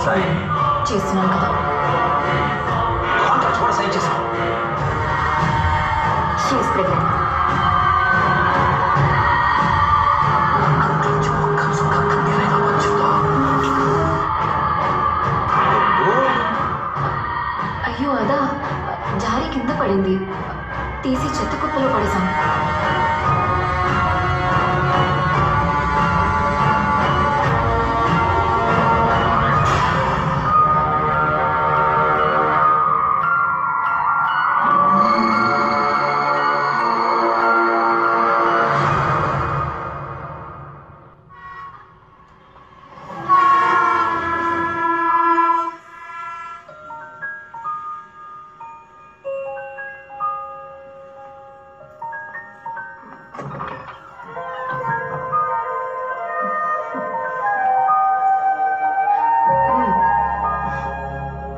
Sign చేస్తున్నాను కదా. Contract కూడా సైన్ చేసాం. She is pregnant. అయ్యో అదా, జారి కింద పడింది, తీసి చెత్త కుప్పలో పడేశాను.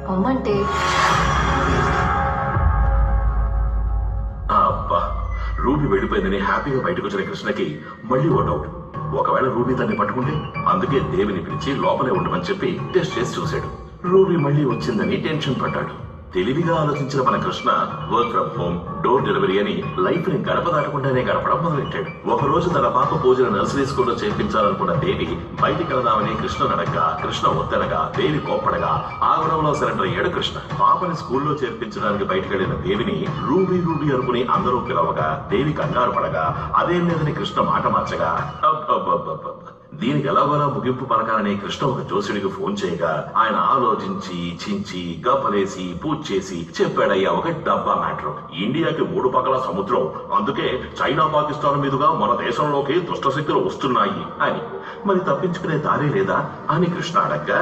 పొమ్మంటే అబ్బా, రూబీ వెళ్ళిపోయిందని హ్యాపీగా బయటకు వచ్చిన కృష్ణకి మళ్ళీ ఓ డౌట్. ఒకవేళ రూబీ తన్ని పట్టుకుంటే, అందుకే దేవిని పిలిచి లోపలే ఉండమని చెప్పి టెస్ట్ చేసి చూశాడు. రూబీ మళ్ళీ వచ్చిందని టెన్షన్ పడ్డాడు. తెలివిగా ఆలోచించిన మన Krishna work from home, door delivery అని లైఫ్ ని గడప దాటకుండానే గడపడం మొదలెట్టాడు. ఒక రోజు తన పాప పూజను నర్సరీ స్కూల్లో చేర్పించాలనుకున్న దేవి బయటికి వెళదామని కృష్ణ నడగా, కృష్ణ వద్దనగా దేవి కోప్పడగా ఆగడంలో సరెండర్ అయ్యాడు కృష్ణ. పాపని స్కూల్లో చేర్పించడానికి బయటకు వెళ్లిన దేవిని రూబీ రూబీ అనుకుని అందరూ పిలవగా దేవి కంగారు పడగా, అదేం లేదని కృష్ణ మాట మార్చగా, దీనికి ఎలాగోలా ముగింపు పలకాలని కృష్ణ ఒక జోసుడికి ఫోన్ చేయగా, ఆయన ఆలోచించి చించి గబ్బలేసి పూజ చేసి చెప్పాడయ్యా ఒక డబ్బా మ్యాటర్. ఇండియాకి 3 పక్కల సముద్రం, అందుకే చైనా పాకిస్తాన్ మీదుగా మన దేశంలోకి దుష్టశక్తులు వస్తున్నాయి అని. మరి తప్పించుకునే దారి లేదా అని కృష్ణ అడగ్గా,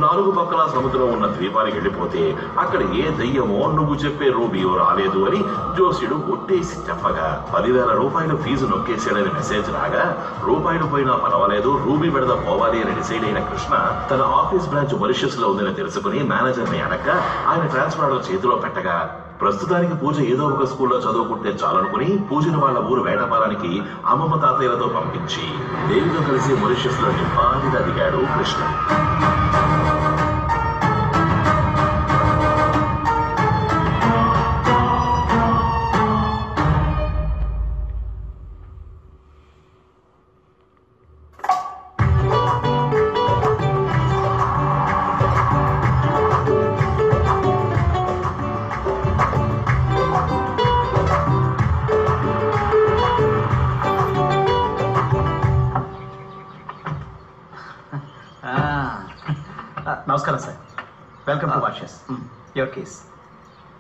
4 పక్కల సముద్రం ఉన్న ద్వీపానికి వెళ్ళిపోతే అక్కడ ఏ దయ్యమో నువ్వు చెప్పే రూబియో రాలేదు అని జోసుడు ఒట్టేసి చెప్పగా, 10,000 రూపాయలు ఫీజు నొక్కేసాడని మెసేజ్ రాగా, రూపాయలు పోయినా పర్వాలేదు రూబీ విడద పోవాలి అని డిసైడ్ అయిన కృష్ణ తన ఆఫీస్ బ్రాంచ్ మారిషస్ లో ఉందని తెలుసుకుని మేనేజర్ ని అడగ, ఆయన ట్రాన్స్ఫర్ ఆర్డర్ చేతిలో పెట్టగా, ప్రస్తుతానికి పూజ ఏదో ఒక స్కూల్లో చదువుకుంటే చాలనుకుని పూజను వాళ్ళ ఊరు వేటపాలానికి అమ్మమ్మ తాతయ్యలతో పంపించి దేవితో కలిసి మారిషస్ లో నింపాదిగా దిగాడు కృష్ణ. నమస్కారం sir, welcome to washes. Your case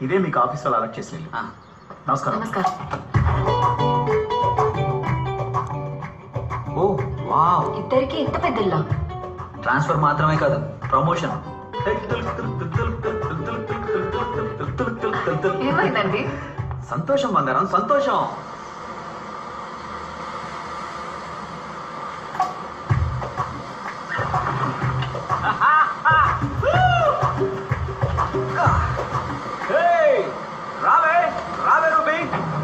ఇదే మీకు ఆఫీస్ వాళ్ళు అలర్ట్ చేసి. నమస్కారం. నమస్కారం. ఓ వావ్, ఇద్దరికి ఎంత పెద్దల్లా? ట్రాన్స్ఫర్ మాత్రమే కాదు, ప్రమోషన్. ఏమైందండి? సంతోషం బంగారం, సంతోషం. రావే రావే రూబీ,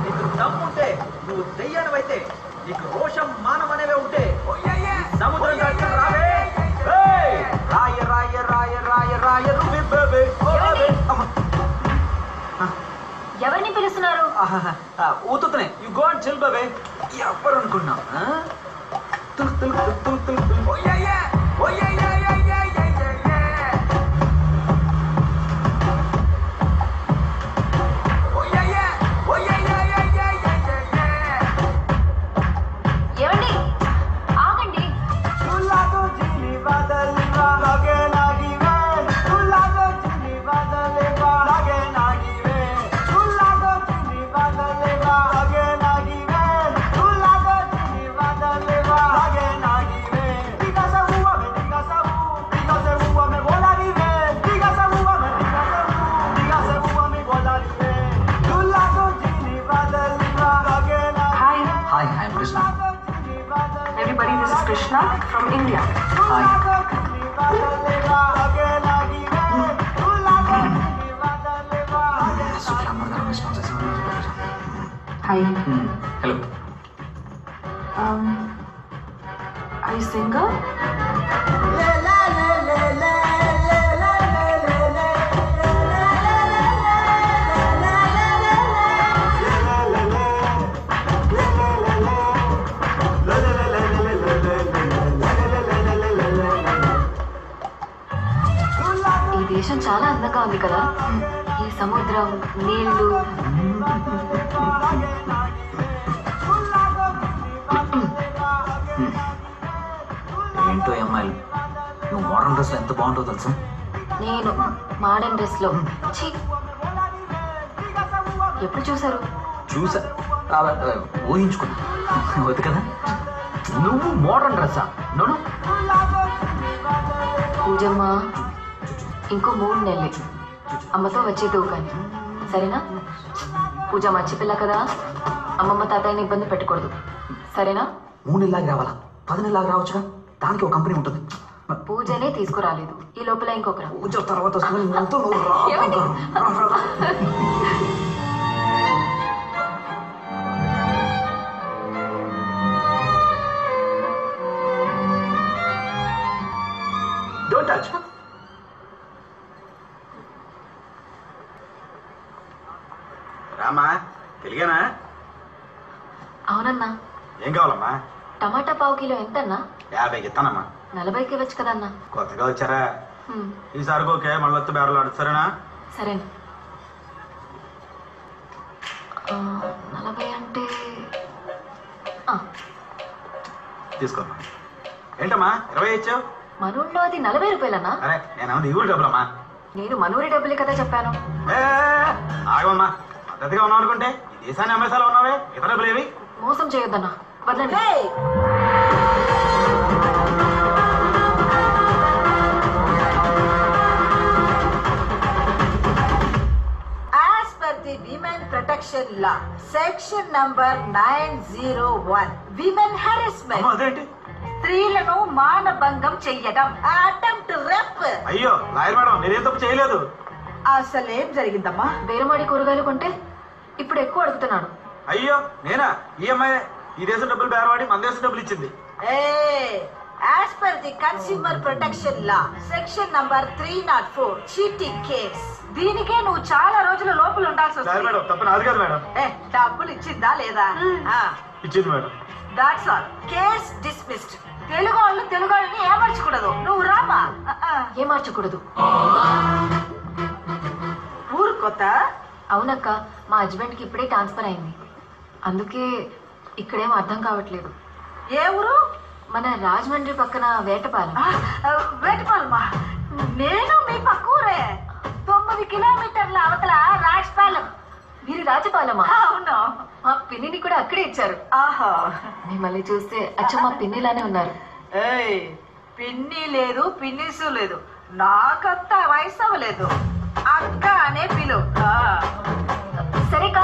నీకు దమ్ముంటే, నువ్వు దెయ్యానివైతే, నీకు రోషం మానం అనేవే ఉంటే సముద్రం దాటి రావే. రాయ రాయ రాయ రాయ రాయ రూబీ బేబీ. ఎవరిని పిలుస్తున్నారు? ఊతుతనే, you go and chill baby. ఎవరు అనుకున్నావు? తుల్ తుల్ తుల్ తుల్ తుల్. Everybody, this is Krishna from India. Hi. Hi. Hello. Are you single? దేశం చాలా అందంగా ఉంది కదా. ఈ సముద్రం, నీళ్లు. ఏంటో అమ్మాయిలు, నువ్వు మోడర్న్ డ్రెస్ ఎంత బాగుంటుందో తెలుసా? నేను మోడర్న్ డ్రెస్ లో ఛీ! ఎప్పుడు చూసారు? చూసా, ఊహించుకున్నా. వద్దు కదా. నువ్వు మోడర్న్ డ్రెస్సా? నోను పూజమ్మ, ఇంకో 3 నెలలు అమ్మతో వచ్చేది కానీ సరేనా? పూజ మంచి పిల్ల కదా, అమ్మమ్మ తాతయ్యని ఇబ్బంది పెట్టకూడదు, సరేనా? 3 నెలలాగా రావాలా? 10 నెలలాగా రావచ్చుగా. దానికి ఒక కంపెనీ ఉంటుంది. పూజనే తీసుకురాలేదు, ఈ లోపల ఇంకొకరు. పూజ తర్వాత వస్తుంది. నువ్వుతో నువ్వు రా. ఏమండి? రా, రా, రా. Don't touch. రామా, తెలియనా? అవునన్నా. ఏం కావాలమ్మా? టమాటా పావు కిలో ఎంతన్నా? 50 ఇస్తానమ్మా. 40కి ఇవ్వచ్చు కదన్నా. కొత్తగా వచ్చారా? హ్మ్, ఈసారి ఓకే, మళ్ళీ వస్తే బేరలు ఆడు, సరేనా? సరే. 40 అంటే తీసుకోమ్మా. ఏంటమ్మా 20 ఇచ్చావు? మనూళ్ళో అది 40 రూపాయలన్నా. అరే నేనేమో ఈ ఊరు డబ్బులమ్మా. నేను మనూరి డబ్బులే కదా చెప్పాను. ఆగమ్మా, పద్ధతిగా ఉన్నావు అనుకుంటే ఈ దేశాన్ని అమ్మేసాలో ఉన్నావే, ఇతర డబ్బులు ఏవి? మోసం చేయొద్దన్నా, వదలండి. As per the Women Protection Law, Section number 901, Women Harassment, అమ్మా, అదేంటి? స్త్రీలను మానభంగం చెయ్యడం, అటెంప్ట్ రేప్. అయ్యో లాయర్ మేడం, నేనేం తప్పు చేయలేదు. అసలేం జరిగిందమ్మా? బేరమాడి కూరగాయలు కొంటే ఇప్పుడు ఎక్కువ అడుగుతున్నాడు. అయ్యో నేనా? ఈ అమ్మాయి ఈ దేశం డబ్బులు బేరవాడి మన దేశం డబ్బులు ఇచ్చింది. As per the Consumer Protection Law, Section number 304, cheating case. దీనికే నువ్వు చాలా రోజుల లోపల ఉండాల్సి లాయర్ వస్తుంది. మేడం, తప్పు నాది కాదు మేడం. డబ్బులు ఇచ్చిందా లేదా? ఇచ్చింది madam. That's all. Case dismissed. Telugu వాళ్ళని ఏమర్చకూడదు. నువ్వు రామా. ఏం మార్చకూడదు. ఊరు కొత్త? అవునక్క, మా హస్బెండ్కి ఇప్పుడే ట్రాన్స్ఫర్ అయింది, అందుకే ఇక్కడేం అర్థం కావట్లేదు. ఏ ఊరు? మన రాజమండ్రి పక్కన వేటపాలెం. వేటపాలమా? నేను మీ పక్క ఊరే. 9 కిలోమీటర్ల అవతల రాజపాలెం. మీరు రాజపాలెమా? అవును. మా పిన్నిని కూడా అక్కడే ఇచ్చారు. ఆహా. మిమ్మల్ని చూస్తే అచ్చ మా పిన్నిలానే ఉన్నారు. పిన్ని లేదు, పిన్నిసు లేదు. నాకంత వయసు అవ్వలేదు. అక్క అనే పిలు. సరేకా.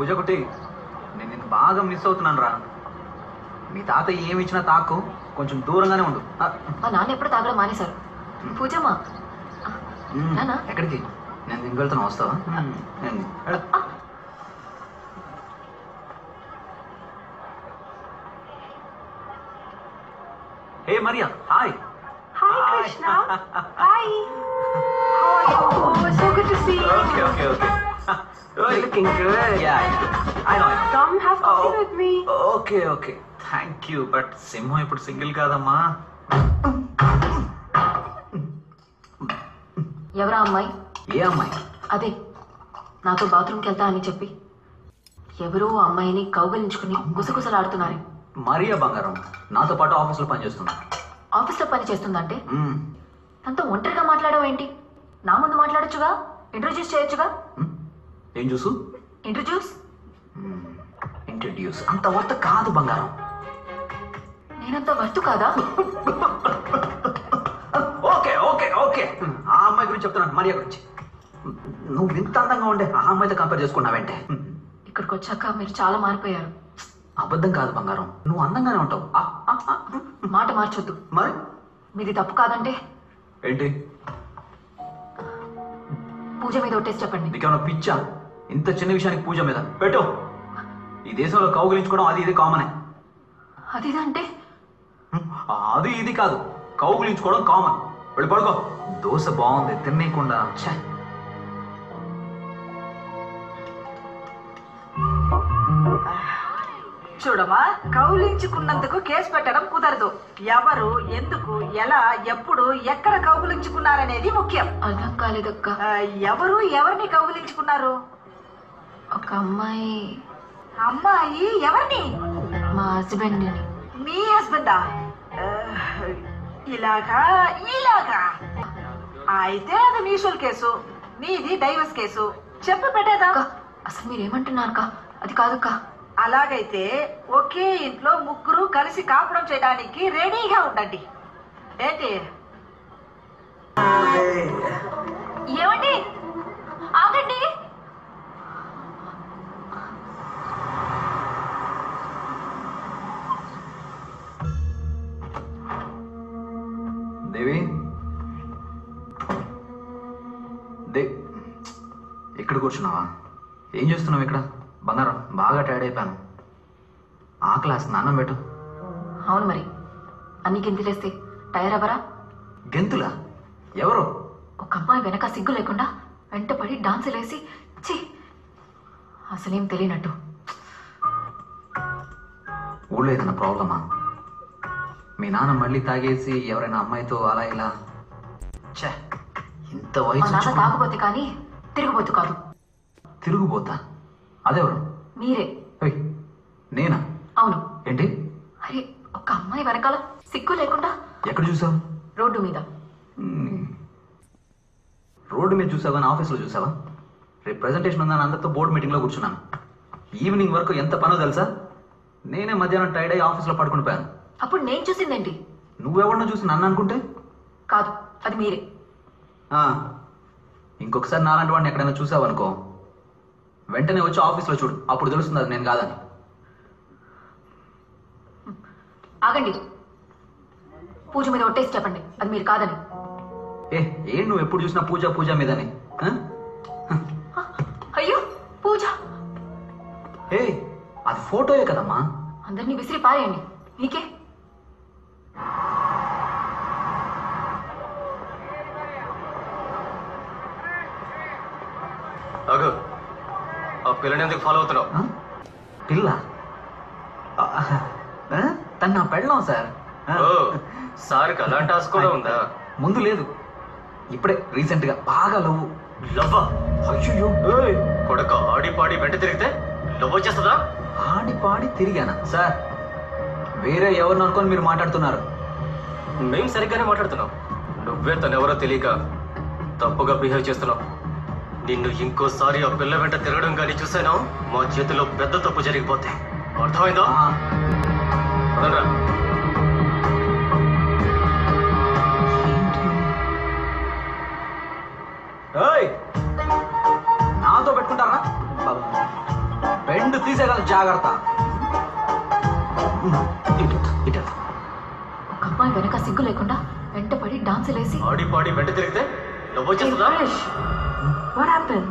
పూజ కుట్టి, నేను నిన్ను బాగా మిస్ అవుతున్నాను రా. మీ తాతయ్య ఏమి ఇచ్చినా తాకు, కొంచెం దూరంగానే ఉండు. మా నాన్న ఎప్పుడు తాగడం మానేశారు. పూజమ్మా, నాన్న ఎక్కడికి? నేను ఇంటికి వెళ్తాను, వస్తావా? Hey Maria, hi. Hi Krishna. Hi. How are you? Oh, so good to see you. Okay. You're looking good. Yeah, I know. Come have coffee with me. Okay. Thank you. But సింహం ఇప్పుడు single కాదమ్మా. ఎవరా అమ్మాయి? ఏ అమ్మాయి? అదే నాతో బాత్రూమ్కి వెళ్తా అని చెప్పి ఎవరో అమ్మాయిని కౌగలించుకుని గుసగుసలాడుతున్నారు. మరియా బంగారం నాతో పాటు ఆఫీస్లో పనిచేస్తున్నా. ఆఫీస్లో పని చేస్తుందంటే తనతో ఒంటరిగా మాట్లాడవు ఏంటి? నా ముందు మాట్లాడొచ్చుగా, ఇంట్రొడ్యూస్ చేయొచ్చుగా. ఏం చూసు? ఇంట్రడ్యూస్ అంత వర్త్ కాదు బంగారం. నేనంత వర్త్ కాదా? ఓకే ఓకే ఓకే, ఆ అమ్మాయి గురించి చెప్తున్నాను, మరియా గురించి. నువ్వు ఇంత అందంగా ఉండే ఆ అమ్మాయితో కంపేర్ చేసుకున్నావంటే. ఇక్కడికి వచ్చాక మీరు చాలా మారిపోయారు. అబద్ధం కాదు బంగారం, నువ్వు అందంగానే ఉంటావు. మాట మార్చొద్దు. మరి మీది తప్పు కాదంటే ఏంటి? పూజ మీద ఒట్టేసి చెప్పండి. నీకేమన్నా పిచ్చా? ఇంత చిన్న విషయానికి పూజ మీద పెట్టు. ఈ దేశంలో కౌగులించుకోవడం అది ఇది కామనే. అది అంటే అది ఇది కాదు, కౌగులించుకోవడం కామన్. వెళ్ళి పడుకో. దోశ బాగుంది తినేయకుండా. చూడమా, కౌలించుకున్నందుకు కేసు పెట్టడం కుదరదు. ఎవరు, ఎందుకు, ఎలా, ఎప్పుడు, ఎక్కడ కౌగులించుకున్నారనేది ముఖ్యం. అర్థం కాలేదక్క. ఎవరు ఎవరిని కౌగులించుకున్నారు? ఒక అమ్మాయి. అమ్మాయి ఎవరిని? మా హస్బెండ్ ని. మీ హస్బెండా? ఇలాగా ఇలాగా అయితే అది మ్యూచువల్ కేసు, మీది డైవర్స్ కేసు. చెప్పు పెట్టేదా? అసలు మీరేమంటున్నారక్క? అది కాదక్క. అలాగైతే ఒకే ఇంట్లో ముగ్గురు కలిసి కాపురం చేయడానికి రెడీగా ఉండండి. ఏంటి? ఏమండి, ఆగండి. దేవి, ఇక్కడ కూర్చున్నావా? ఏం చేస్తున్నావు ఇక్కడ? బంగారం, బాగా టైర్డ్ అయిపోయాను. ఆ క్లాస్ నాన్నం పెట్టు. అవును మరి, అన్ని గెంతులేస్తే టైర్ అవరా? గెంతులా? ఎవరు? ఒక అమ్మాయి వెనక సిగ్గు లేకుండా వెంటపడి డాన్సులు వేసి ఛీ, అసలేం తెలియనట్టు. ఊళ్ళో ఏదైనా ప్రాబ్లమా? మీ నాన్న మళ్ళీ తాగేసి ఎవరైనా అమ్మాయితో అలా ఇలా? ఇంత మా వయసు నాన్న తాగుబోతే కానీ తిరుగుబోతు కాదు. తిరుగుబోతా? అదెవరు? మీరే. నేనా? అవును. ఏంటి? అరే, ఒక అమ్మాయి వెనకాల సిగ్గు లేకుండా. ఎక్కడ చూసావు? రోడ్డు మీద. రోడ్డు మీద చూసావా? నా ఆఫీస్లో చూసావా? రేపు ప్రెజెంటేషన్ ఉందని అందరితో బోర్డు మీటింగ్లో కూర్చున్నాను. ఈవినింగ్ వరకు ఎంత పనో తెలుసా? నేనే మధ్యాహ్నం టైర్డ్ అయ్యి ఆఫీస్లో పడుకుని పోయాను. అప్పుడు నేను చూసిందేంటి? నువ్వెవరినో చూసి నన్ను అనుకుంటే? కాదు, అది మీరే. ఇంకొకసారి నాలాంటి వాడిని ఎక్కడైనా చూసావనుకో, వెంటనే వచ్చి ఆఫీస్లో చూడు, అప్పుడు తెలుస్తుంది అది నేను కాదని. ఆగండి. పూజ మీద ఒట్టేసి చెప్పండి అది మీరు కాదని. ఏం నువ్వు ఎప్పుడు చూసినా పూజ పూజ మీదని? అయ్యో, పూజ. అది ఫోటోయే కదమ్మా. అందరినీ విసిరి పారేయండి, మీకే. అగు, ఆ పిల్లని ఎందుకు ఫాలో అవుతున్నావు? పిల్ల? తను నా పెళ్ళాం సార్. సార్కి అలాంటి ఆశ కూడా ఉందా? ముందు లేదు, ఇప్పుడే రీసెంట్ గా బాగా లవ్. లవ్వా? అయ్యో, కొడక ఆడి పాడి వెంట తిరిగితే లవ్ వచ్చేస్తుందా? ఆడి పాడి తిరిగానా సార్? వేరే ఎవరిని అనుకొని మీరు మాట్లాడుతున్నారు. మేము సరిగ్గానే మాట్లాడుతున్నాం. నువ్వే తనెవరో తెలియక తప్పుగా బిహేవ్ చేస్తున్నావు. నిన్ను ఇంకోసారి ఆ పిల్ల వెంట తిరగడం కానీ చూసాను, మా చేతిలో పెద్ద తప్పు జరిగిపోతే. అర్థమైందా? పదండ్రా. నాతో పెట్టుకుంటారా? బెండ్ తీసేయగల జాగ్రత్త. ఒక అమ్మాయి వెనక సిగ్గు లేకుండా వెంటపడి డాన్సులు వేసి ఆడి పాడి వెంట తిరిగితే లవ్ వచ్చేస్తుందా? What happened?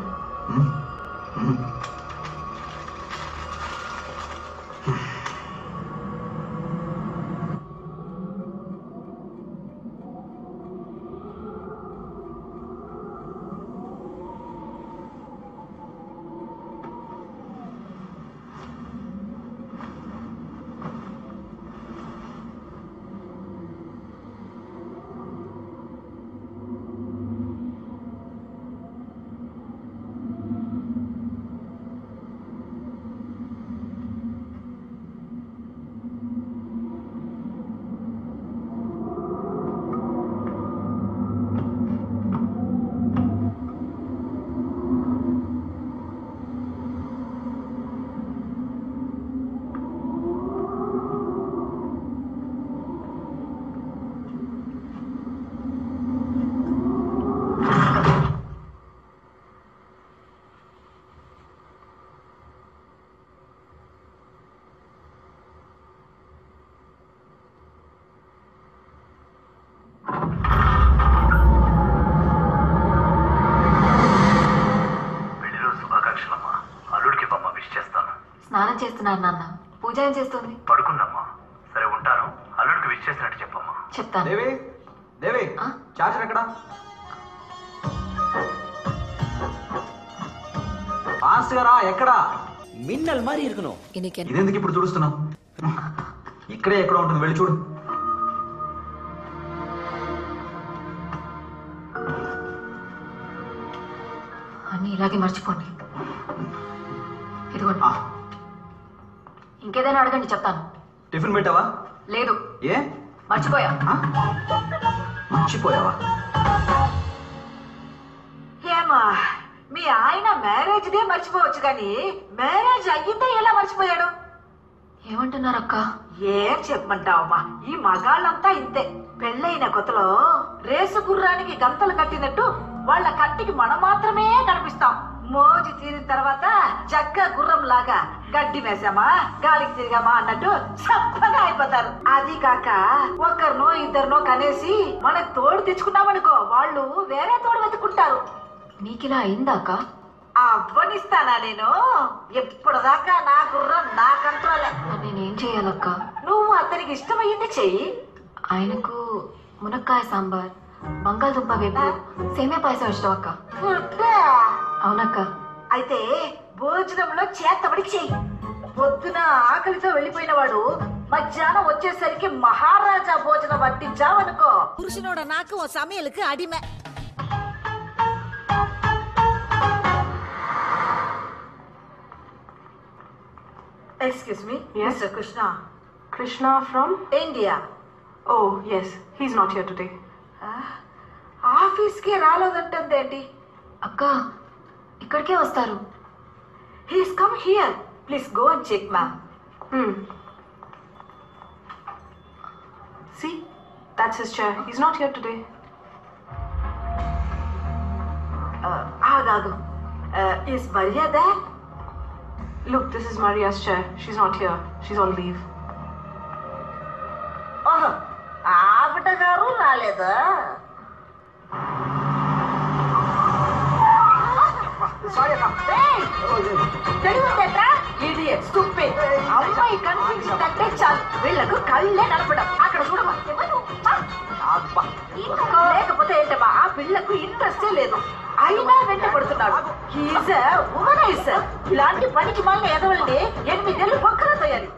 స్నానం చేస్తున్నాను నాన్న. పూజ ఏం చేస్తుంది? పడుకుందమ్మా. సరే ఉంటాను. అల్లుడికి విష్ చేసినట్టు చెప్పమ్మా. చెప్తాను. దేవి దేవి ఆ? చార్జర్ ఎక్కడా? ఫాస్ట్ గా రా. ఎక్కడా? மின்னல் மாதிரி இருக்கணும். இன்னைக்கு ఇదెందుకు ఇప్పుడు చూడుస్తున్నావు? ఇక్కడే ఎక్కడ ఉంటుంది, వెళ్ళి చూడు. అన్ని ఇలాగే మర్చిపోండి. ఇదిగోండి. ఆ, ఇంకేదైనా అడగండి, చెప్తాను. టిఫిన్ పెట్టావా? లేదు, ఏ మర్చిపోయా. ఆ? మర్చిపోయావా? ఏమా మీ ఆయన మ్యారేజ్ డే మర్చిపోవచ్చు కానీ మ్యారేజ్ అయ్యిందే ఎలా మర్చిపోయాడు? ఏమంటున్నారు అక్క? ఏం చెప్పమంటావమ్మా, ఈ మగాళ్ళంతా ఇంతే. పెళ్ళైన కొత్తలో రేసు గుర్రానికి గంతలు కట్టినట్టు వాళ్ళ కంటికి మనం మాత్రమే కనిపిస్తాం. మోజు తీరిన తర్వాత జగ్గ గుర్రం లాగా గడ్డి వేసామా గాలికి తిరిగామా అన్నట్టు చప్పగా అయిపోతారు. అది కాక ఒకరినో ఇద్దరినో కనేసి మనకు తోడు తెచ్చుకున్నామనుకో వాళ్ళు వేరే తోడు వెతుకుంటారు. నీకిలా అయిందా అక్క? అవ్వనిస్తానా నేను? ఎప్పటిదాకా నా గుర్రం నా కంట్రోలే. మరి నేనేం చేయాలక్క? నువ్వు అతనికి ఇష్టమయ్యింది చెయ్యి. ఆయనకు మునక్కాయ సాంబార్, బంగాళదుంప వేపు, సేమియా పాయసం ఇష్టం అక్క. ఫుడ్డా? అవునక్క. అయితే భోజనంలో చేతబడి చెయ్యి. పొద్దున ఆకలితో వెళ్ళిపోయిన వాడు మధ్యాహ్నం వచ్చేసరికి మహారాజా భోజనం వడ్డించావనుకో, పురుషునోட నాకు ఓ సமையலுக்கு అడిమే. Excuse me, Yes? Mr. Krishna. Krishna from? India. Oh, yes. He's not here today. ఆఫీస్కి రాలేదంటుందేంటి? అక్క, ఇక్కడికే వస్తారు. He's come here. Please go and check, ma'am. See? That's his chair. He's not here today. ఆగాగు. Is Maria there? Look, this is Maria's chair. She's not here. She's on leave. ఓహో, ఆవిడ గారు రాలేదా? Idiot, stupid. అమ్మాయి కనిపించిందంటే చాలు వీళ్ళకు కళ్ళే నడపడం. అక్కడ చూడమా, లేకపోతే ఏంటమ్మా, ఆ పిల్లకు ఇంట్రెస్టే లేదు. అయినా వెంట పడుతున్నాడు. ఇలాంటి పనికి మళ్ళీ ఎదవల్ని 8 నెలలు పక్కన తయారు.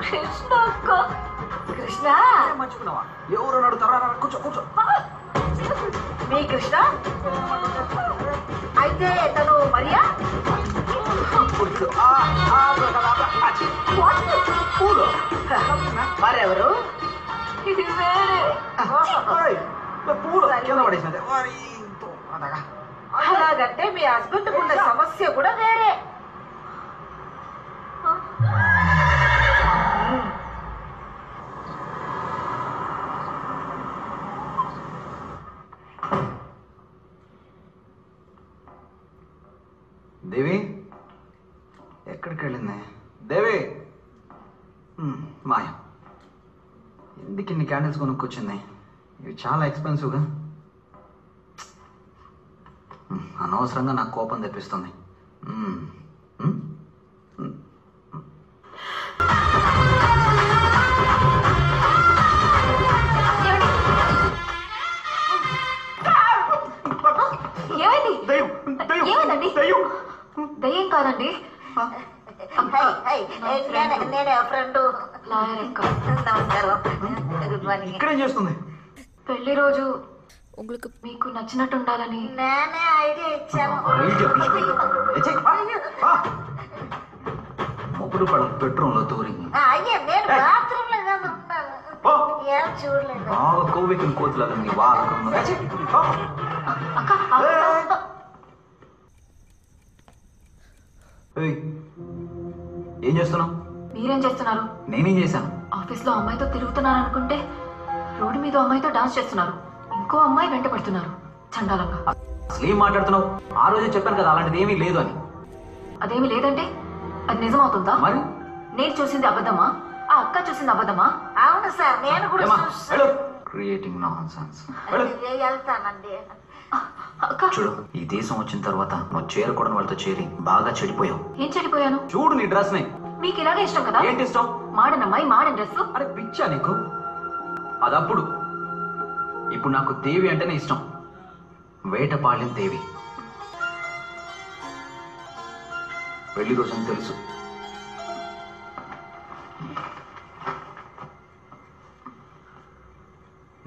కృష్ణ కృష్ణ మర్చిపోయినావా? ఎవరు నడుతారా? కూర్చో కూర్చో. మీ కృష్ణ అయితే తను మరియా? మరెవరు? ఇది వేరే. పూలు కింద పడేసినది. అలాగంటే మీ హస్బెండ్ ఉన్న సమస్య కూడా వేరే. దేవి ఎక్కడికి వెళ్ళింది? దేవి మాయ, ఎందుకు ఇన్ని క్యాండిల్స్ కొనుక్కొచ్చింది? ఇవి చాలా ఎక్స్పెన్సివ్గా. అనవసరంగా నాకు కోపం తెప్పిస్తుంది. ఏమైందండి? దయ్యం కాదండి, నేనే ఫ్రెండ్. లాయర్ అక్క. నమస్కారం. Good morning. ఇక్కడేం చేస్తుంది? పెళ్లి రోజు మీకు నచ్చినట్టు ఉండాలని నేనే ఐడియా ఇచ్చాను. మొగుడు పడ బెడ్రూమ్లో తూరి అయ్యా నేను బాత్రూమ్ లో కాదు ఉన్నాను. ఏం చూడలేదు. బాగా కొవ్వెక్కిన కోతులాగా నీ వాళ్ళకున్న అక్క. ఏం చేస్తున్నావు? మీరేం చేస్తున్నారు? నేనేం చేశాను? ఆఫీస్ లో అమ్మాయితో తిరుగుతున్నారు అనుకుంటే రోడ్డు మీద అమ్మాయితో డాన్స్ చేస్తున్నారు. ఇంకో అమ్మాయి వెంట పడుతున్నారు చండాలంగా. అసలు ఏం మాట్లాడుతున్నావు? ఆ రోజే చెప్పాను కదా అలాంటిది ఏమీ లేదు అని. అదేమి లేదంటే అది నిజమవుతుందా? మరి నేను చూసింది అబద్ధమా? ఆ అక్క చూసింది అబద్ధమా? అవును సార్, నేను కూడా క్రియేటింగ్ నాన్సెన్స్. వెళ్తానండి. చూడు, ఈ దేశం వచ్చిన తర్వాత నువ్వు చేరకూడని వాళ్ళతో చేరి బాగా చెడిపోయావు. ఏం చెడిపోయాను? చూడు నీ డ్రెస్ ని. మీకు ఇలాగే ఇష్టం కదా? ఏంటి ఇష్టం? మాడన్ అమ్మాయి మాడన్ డ్రెస్. అరే పిచ్చా నీకు? అదప్పుడు. ఇప్పుడు నాకు దేవి అంటేనే ఇష్టం. వేటపాళెం దేవి. పెళ్లి రోజని తెలుసు.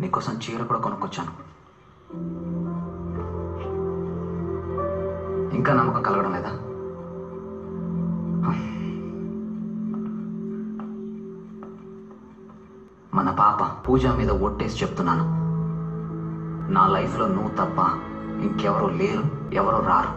నీకోసం చీర కూడా కొనుక్కొచ్చాను. ఇంకా నమ్మకం కలగడం లేదా? మన పాప పూజ మీద ఒట్టేసి చెప్తున్నాను, నా లైఫ్లో నువ్వు తప్ప ఇంకెవరూ లేరు, ఎవరో రారు.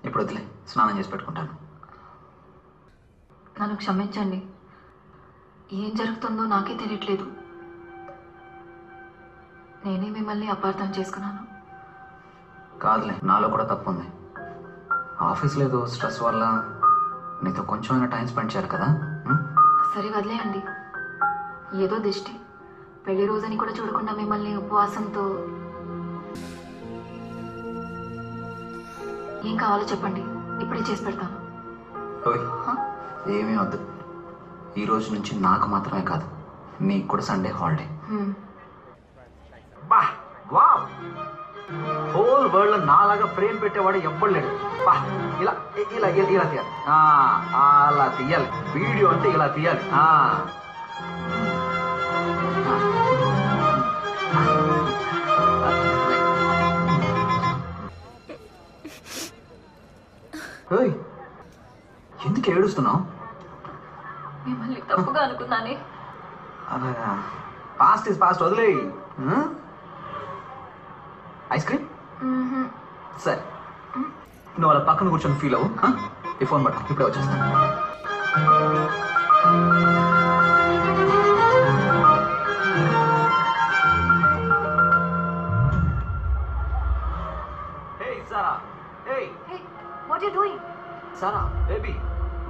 ఇప్పుడు వదిలే, స్నానం చేసి పెట్టుకుంటాను. నన్ను క్షమించండి. ఏం జరుగుతుందో నాకే తెలియట్లేదు. నేనే మిమ్మల్ని అపార్థం చేసుకున్నాను. కాదులే, నాలో కూడా తప్పు ఉంది. ఆఫీస్లో ఏదో స్ట్రెస్ వల్ల నీతో కొంచెమైనా టైం స్పెండ్ చేయాలి కదా. సరే వదిలేయండి. ఏదో దిష్టి. పెళ్లి రోజని కూడా చూడకుండా మిమ్మల్ని ఉపవాసంతో. ఏం కావాలో చెప్పండి, ఇప్పుడే చేసి పెడతాను. ఏమీ వద్దు. ఈ రోజు నుంచి నాకు మాత్రమే కాదు, నీకు కూడా సండే హాలిడే. బా వావ్, హోల్ వరల్డ్ లో నాలాగా ఫ్రేమ్ పెట్టేవాడు ఎవ్వడు లేడు. బా ఇలా ఇలా ఇలా తీయాలి, అలా తీయాలి. వీడియో అంటే ఇలా తీయాలి. ఎందుకు ఏడుస్తున్నావు? మిమ్మల్ని తప్పుగా అనుకున్నానే. అలాగా, పాస్ట్ ఇస్ పాస్ట్, వదిలే. Ice cream? సరే, నువ్వు అలా పక్కన కూర్చొని ఫీల్ అవ్వు. ఈ ఫోన్ పట్టుకో, ఇప్పుడే వచ్చేస్తాను. Hey Sarah, hey. Hey, what are you doing? Sarah, baby,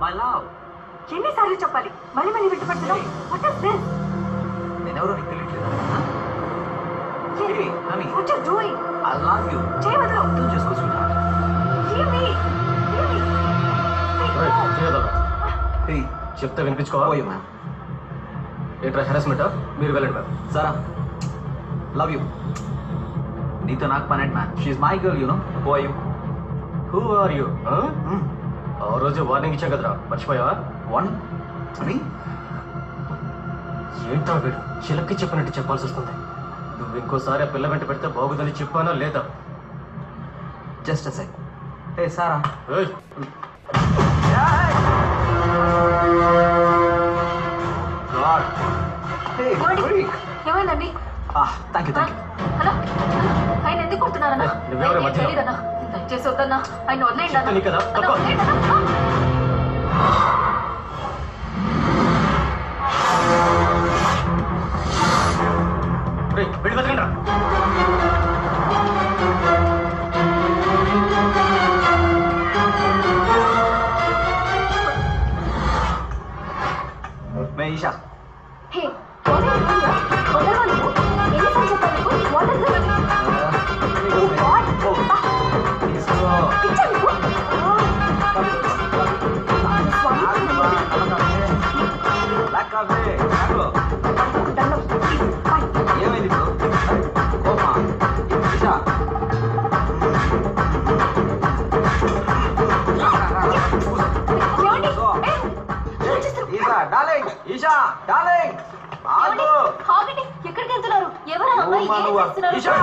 my love. ఎన్నిసార్లు చెప్పాలి? మళ్ళీ మళ్ళీ వింటుపడుతున్నావు. What is this? నేనెవరో నీకు తెలియట్లేదా? Hey, honey. What are you doing? I love you. చేయవద్దు. అర్థం చేసుకో sweetheart. Leave me. Leave me. Hey, చెప్తే వినిపించుకోవా? పోయి మ్యామ్. ఏంట్రా హెరాస్మెంటా? మీరు వెళ్ళండి మ్యామ్. Sarah, love you. నీతో నాకు పనేంటి మ్యామ్? షీఈ్ my girl, you know. Who are you? Who are you? ఆ రోజు వార్నింగ్ ఇచ్చాం కదరా, మర్చిపోయావా? వార్నింగ్? అని ఏంట్రా వీడు చిలక్కి చెప్పినట్టు చెప్పాల్సి వస్తుంది. నువ్వు ఇంకోసారి ఆ పిల్ల వెంట పెడితే బాగుందని చెప్పానా లేదా? Just a sec. Hey Sara. ఏమైందండి? Thank you, thank you. Hello, ఆయన ఎందుకు కొడుతున్నారన్నా? తెలీదన్నా, దయచేసి వద్దన్నా, ఆయన వదిలేయండి అన్నా. मैं Isha. Hey, what are you doing? వదలవా నువ్వు? ఎన్నిసార్లు చెప్పాను నీకు? What is this? Oh God! పిచ్చా నీకు? ఏమైంది ఇప్పుడు? కోపమా? ఈషా, ఈషా డార్లింగ్, ఈషా డార్లింగ్, ఆగు. ఆగండి, ఎక్కడికి వెళ్తున్నారు? ఎవరు ఆ అమ్మాయి? ఏం చేస్తున్నారు? ఈషా,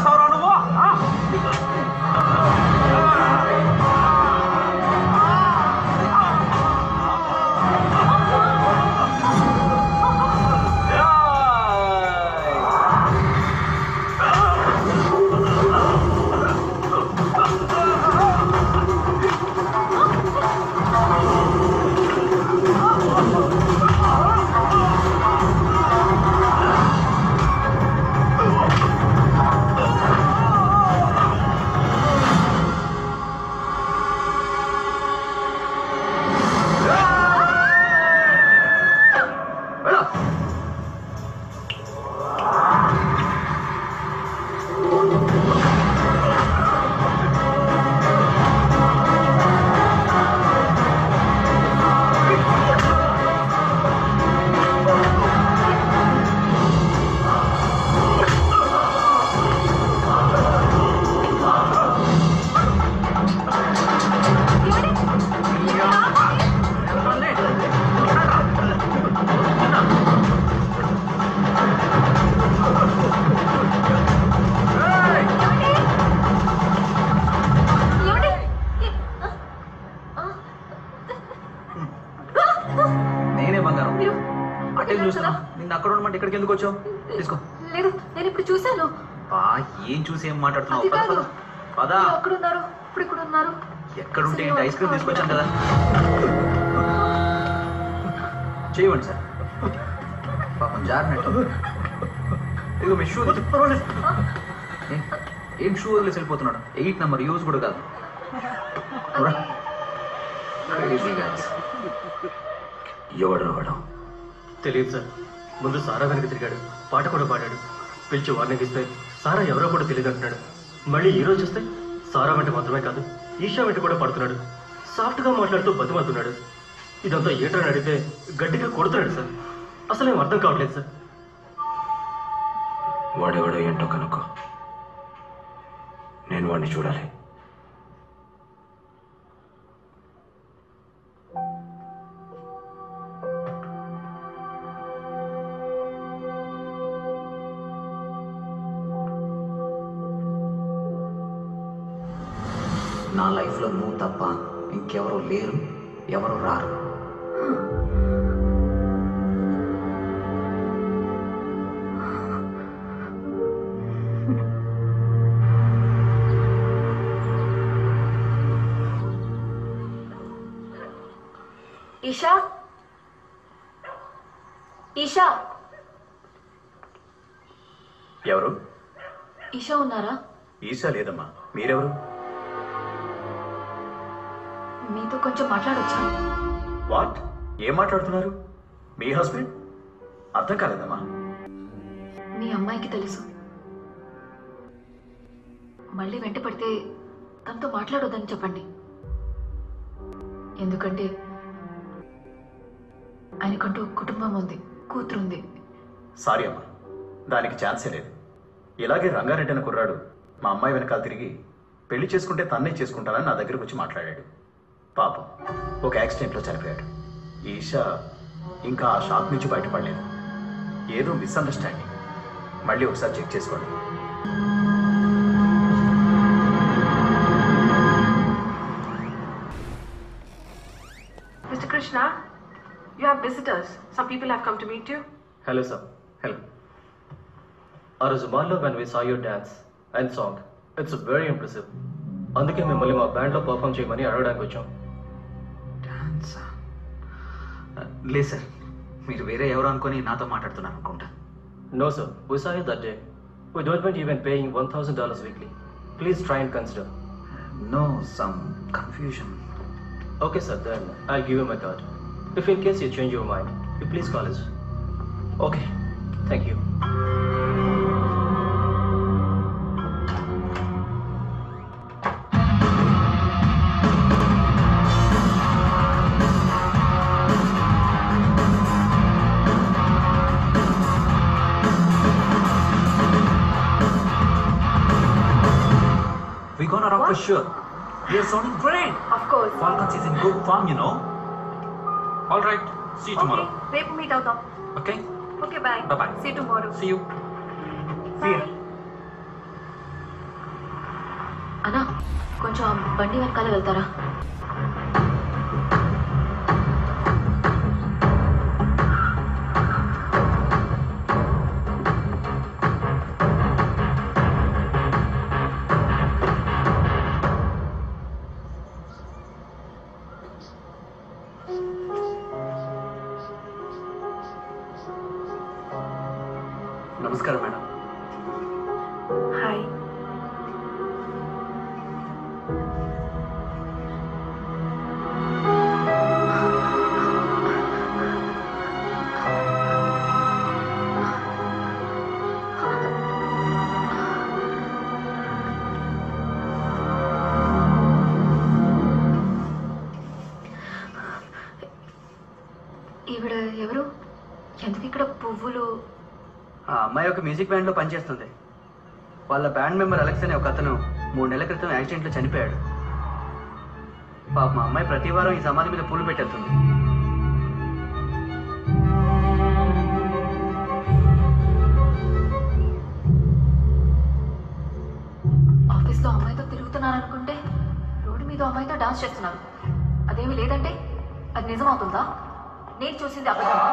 చేస్తావురా నువ్వు? నేనే బంగారం అటే చూస్తున్నా. నిన్న అక్కడ ఉండమంటే ఇక్కడికి ఎందుకు వచ్చావు? తీసుకో. లేదు, నేను ఇప్పుడు చూశాను. ఏం చూసి ఏం మాట్లాడుతున్నావు? పదా. అక్కడ ఉన్నారు, ఇప్పుడు ఇక్కడ ఉన్నారు. ఎక్కడుంటే ఏంటి? ఐస్ క్రీమ్ తీసుకొచ్చాను కదా. చేయవండి సార్. పాపం జారినట్టు. ఇదిగో మీ షూ. ఏం షూ వదిలేసి వెళ్ళిపోతున్నాడు? 8 నెంబర్ యూజ్ కూడా కాదు. ఎవడు వాడు? తెలియదు సార్. ముందు సారా వెనక తిరిగాడు, పాట కూడా పాడాడు. పిలిచి వార్నింగ్ ఇస్తే సారా ఎవరో కూడా తెలియదు అంటున్నాడు. మళ్ళీ ఈ రోజు వస్తే సారా వెంట మాత్రమే కాదు, ఈషా వెంట కూడా పడుతున్నాడు. సాఫ్ట్గా మాట్లాడుతూ బతిమలుతున్నాడు. ఇదంతా ఏంటని అడిగితే గట్టిగా కొడుతున్నాడు సార్. అసలు ఏం అర్థం కావట్లేదు సార్. వాడెవడో ఏంటో కనుక్కో. నేను వాడిని చూడాలి. నా లైఫ్లో నువ్వు తప్ప ఇంకెవరూ లేరు, ఎవరు రారు. ఈషా, ఈషా, ఎవరు? ఈషా ఉన్నారా? ఈషా లేదమ్మా. మీరెవరు? మీతో కొంచెం మాట్లాడొచ్చా? వాట్? ఏం మాట్లాడుతున్నారు? మీ హస్బెండ్? అర్థం కాలేదమ్మా. మీ అమ్మాయికి తెలుసు. మళ్ళీ వెంట పడితే తనతో మాట్లాడొద్దని చెప్పండి. ఎందుకంటే ఆయనకంటూ కుటుంబం ఉంది, కూతురుంది. సారీ అమ్మా, దానికి ఛాన్సే లేదు. ఇలాగే రంగారెడ్డి అనే కుర్రాడు మా అమ్మాయి వెనకాల తిరిగి పెళ్లి చేసుకుంటే తన్నే చేసుకుంటానని నా దగ్గరకు వచ్చి మాట్లాడాడు. పాపం ఒక యాక్సిడెంట్లో చనిపోయాడు. ఈషా ఇంకా ఆ షాక్ నుంచి బయటపడలేదు. ఏదో మిస్అండర్స్టాండింగ్. మళ్ళీ ఒకసారి చెక్ చేసుకోండి. Mr. Krishna, you have visitors. Some people have come to meet you. Hello sir. Hello. ఆ రోజు మాల్లో when we saw your dance and song, it's very impressive. అందుకే మిమ్మల్ని మా బ్యాండ్లో పర్ఫామ్ చేయమని అడగడానికి వచ్చాం. డాన్సా? లేదు సార్, మీరు వేరే ఎవరు అనుకొని నాతో మాట్లాడుతున్నారు అనుకుంటా. No sir, we saw you that day. We don't mind even paying $1,000 weekly. Please try and consider. No, some confusion. Okay sir, then I'll give you my card. If in case you change your mind, you please call us. Okay. Thank you. We gonna rock for sure. You're sounding great. Of course. Falcons is in good form, you know. All right. See you tomorrow. రేపు meet అవుతాం. Okay. Okay, bye. Bye bye. See you tomorrow. See you. Bye. See ya. అన్నా కొంచెం ఆ బండి వెనకాల వెళ్తారా? నమస్కారం madam. Hi. ఈవిడ ఎవరు? ఎందుకు ఇక్కడ పువ్వులు? ఆ అమ్మాయి ఒక మ్యూజిక్ బ్యాండ్లో పనిచేస్తుంది. వాళ్ళ బ్యాండ్ మెంబర్ అలెక్స్ అనే ఒక అతను 3 నెలల క్రితం యాక్సిడెంట్లో చనిపోయాడు. పాప మా అమ్మాయి ప్రతి వారం ఈ సమాధి మీద పూలు పెట్టేస్తుంది. ఆఫీస్లో అమ్మాయితో తిరుగుతున్నాను అనుకుంటే రోడ్డు మీద అమ్మాయితో డాన్స్ చేస్తున్నాను. అదేమీ లేదంటే అది నిజమవుతుందా? నేను చూసింది అబద్ధమా?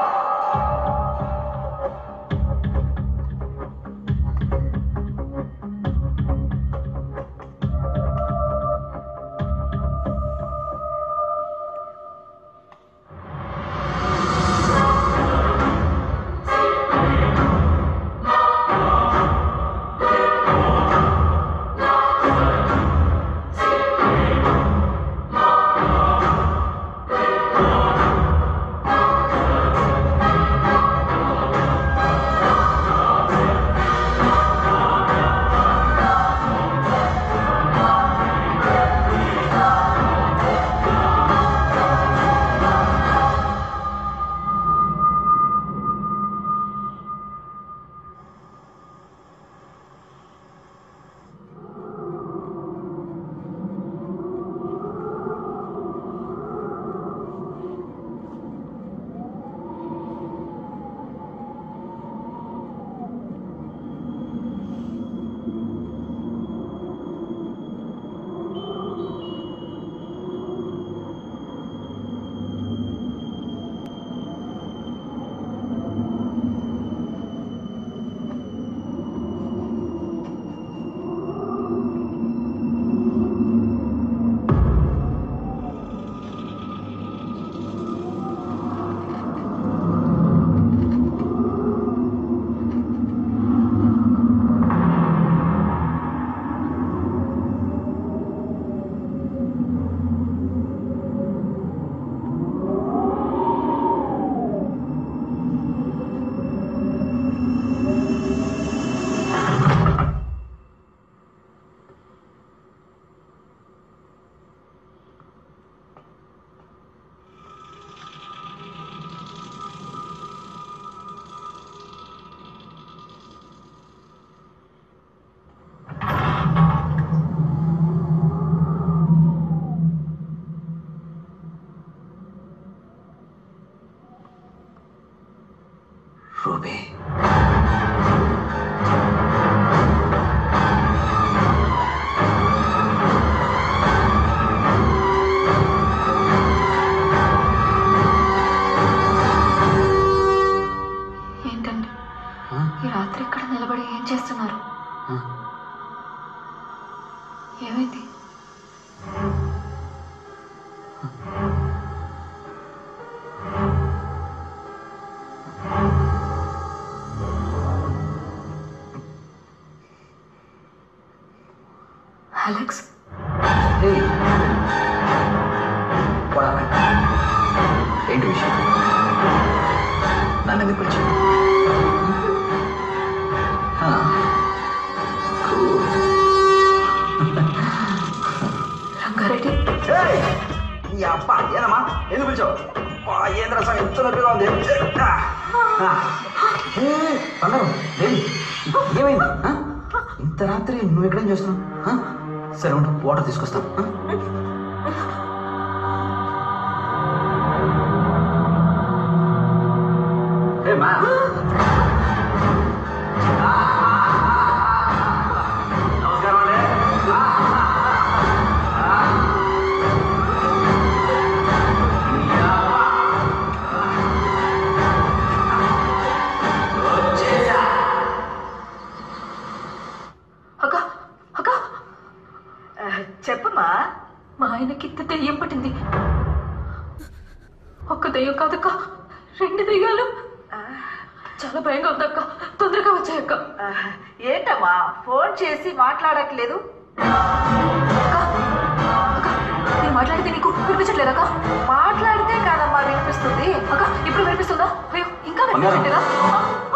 రూబీ, ఏంటండి ఈ రాత్రి ఇక్కడ నిలబడి ఏం చేస్తున్నారు? ఏమైంది? అలెక్స్, ఏంటి విషయం? నన్ను ఎందుకు వచ్చి రంగారెడ్డి? ఈ అప్ప ఏనమ్మా, ఎందుకు పిలిచావు? ఏం రసం ఎంత నొప్పిగా ఉంది. బంగారం, ఏమైంది? ఇంత రాత్రి నువ్వు ఎక్కడేం చేస్తున్నావు? సరే ఉండు, వాటర్ తీసుకొస్తాను. నమస్కారం అండి. చెప్పమ్మా. మా ఆయనకి దెయ్యం పట్టింది. ఒక్క దెయ్యం కాదక్క, 2 దెయ్యాలు. చాలా భయంగా ఉందక్క, తొందరగా వచ్చాయక్క. ఏంటమ్మా ఫోన్ చేసి మాట్లాడట్లేదు? నేను మాట్లాడితే నీకు వినిపించట్లేదక్క? మాట్లాడితే కాదమ్మా వినిపిస్తుంది. అక్క ఇప్పుడు వినిపిస్తుందా? అయ్యో ఇంకా వినిపించట్లేదా?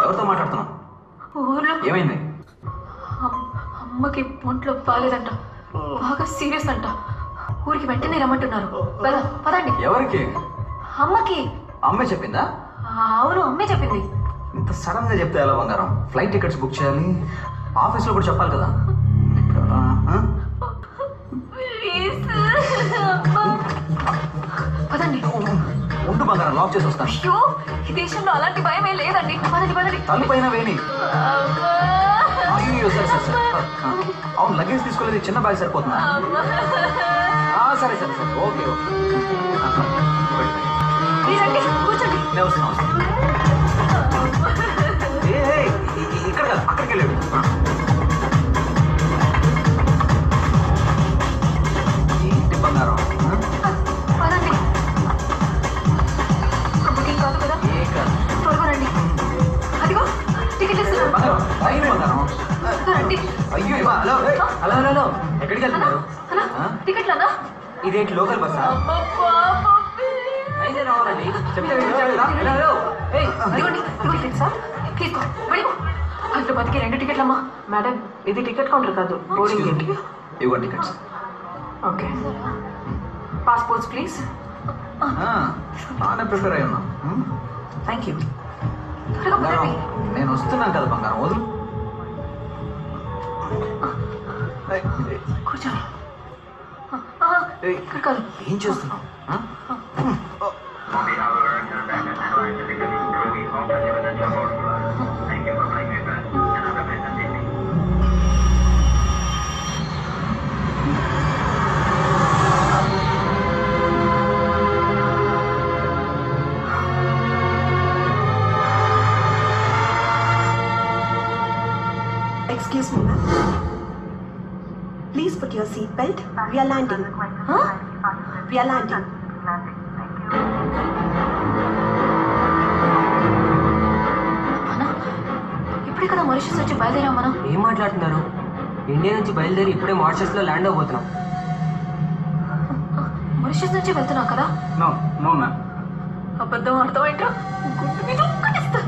ఎవరితో మాట్లాడుతున్నావు? ఊర్లో ఏమైంది? అమ్మకి ఒంట్లో బాగాలేదంట, బాగా సీరియస్ అంట. ఊరికి వెంటనే రమ్మంటున్నారు. పదండి. ఎవరికి? అమ్మకి. అమ్మే చెప్పిందా? అవును, అమ్మే చెప్పింది. ఇంత సడన్ గా చెప్తే ఎలా బంగారం? ఫ్లైట్ టికెట్స్ బుక్ చేయాలి, ఆఫీస్ లో కూడా చెప్పాలి కదా. పదండి. ఉండు బంగారం, లాక్ చేసి వస్తాను. అయ్యో, ఈ దేశంలో అలాంటి భయమే లేదండి. పదండి. తలుపైన వేణి. అయ్యో సరే. అవును, లగేజ్ తీసుకోలేదు, చిన్న బ్యాగ్ సరిపోతుందా? సరే. ఓకే. కూర్చోండి. నేను వస్తున్నాను. ఇక్కడ కదా, అక్కడికి వెళ్ళాడు. ఏంటి బంగారం? పదండి. అమ్మకి కాదు కదా? ఏ కాదు. త్వరగా రండి. అదిగో టికెట్ ఇస్తున్నాను. బంగారం రండి. అయ్యో హలో, ఎక్కడికి వెళ్తున్నారు? టికెట్లు అన్నా? ఇదేంటి లోకల్ బస్సా? రావాలండి. హైదరాబాద్కి 2 టికెట్లమ్మా. మేడం, ఇది టికెట్ కౌంటర్ కాదు, బోర్డింగ్ గేట్. ఇవ్వండి టికెట్స్. ఓకే. Passports please. బాగానే ప్రిపేర్ అయి ఉన్నా. Thank you. నేను వస్తున్నాను కదా బంగారం, వదులు. కూర్చోండి. ఏం చేస్తున్నావు? Excuse me, ma'am. Please put your seat belt. We are landing. Huh? We are landing. ఇప్పుడే కదా మారిషస్ వచ్చి బయలుదేరాం మనం. ఏం మాట్లాడుతున్నారు? ఇండియా నుంచి బయలుదేరి ఇప్పుడే మారిషస్ లో ల్యాండ్ అవబోతున్నాం. మారిషస్ నుంచి వెళ్తున్నాం కదా? No ma'am. అబద్ధం అర్థమైంటా? గుండు మీద ఒక్కటిస్తా.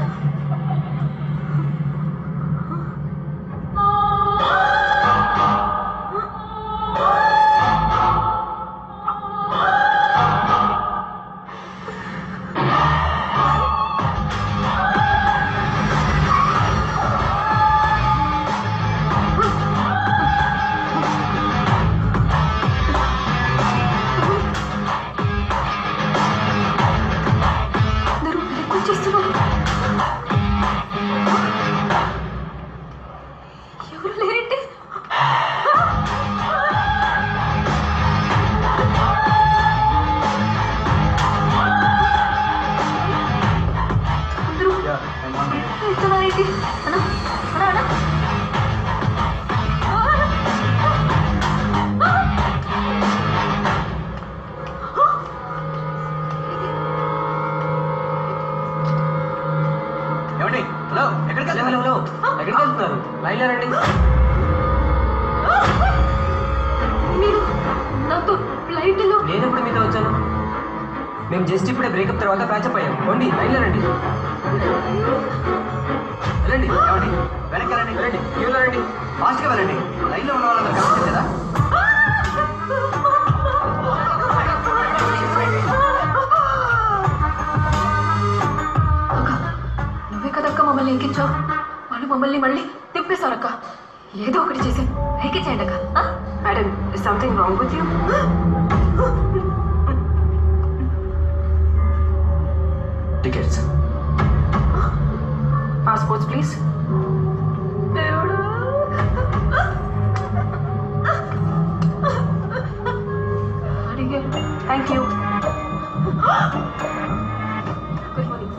ఎవరు లేరండి? అందరూ వెళ్తున్నారేంటి? అన్నా ఏమండి? హలో, ఎక్కడికి వెళ్తున్నారు? లైన్లో రండి. మీరు నాతో ఫ్లైట్లో? నేను ఇప్పుడు మీతో వచ్చాను. మేము జస్ట్ ఇప్పుడే బ్రేకప్ తర్వాత ప్యాచప్ అయ్యాం. రండి, లైన్లో రండి. వెళ్ళండి. ఏమండి? వెనక్కి వెళ్ళండి. క్యూలో రండి. ఫాస్ట్గా వెళ్ళండి. లైన్లో ఉన్న వాళ్ళందరూ కనపడలేదు కదా? నువ్వే కదక్క మమ్మల్ని ఎక్కించావు. వాళ్ళు మమ్మల్ని మళ్ళీ తిప్పేశారక్క. ఏదో ఒకటి చేసి ఎక్కించేయండి అక్క. Madam, is something wrong with you? Tickets. Passports please. దేవుడు, అడిగారు. Thank you. Good morning.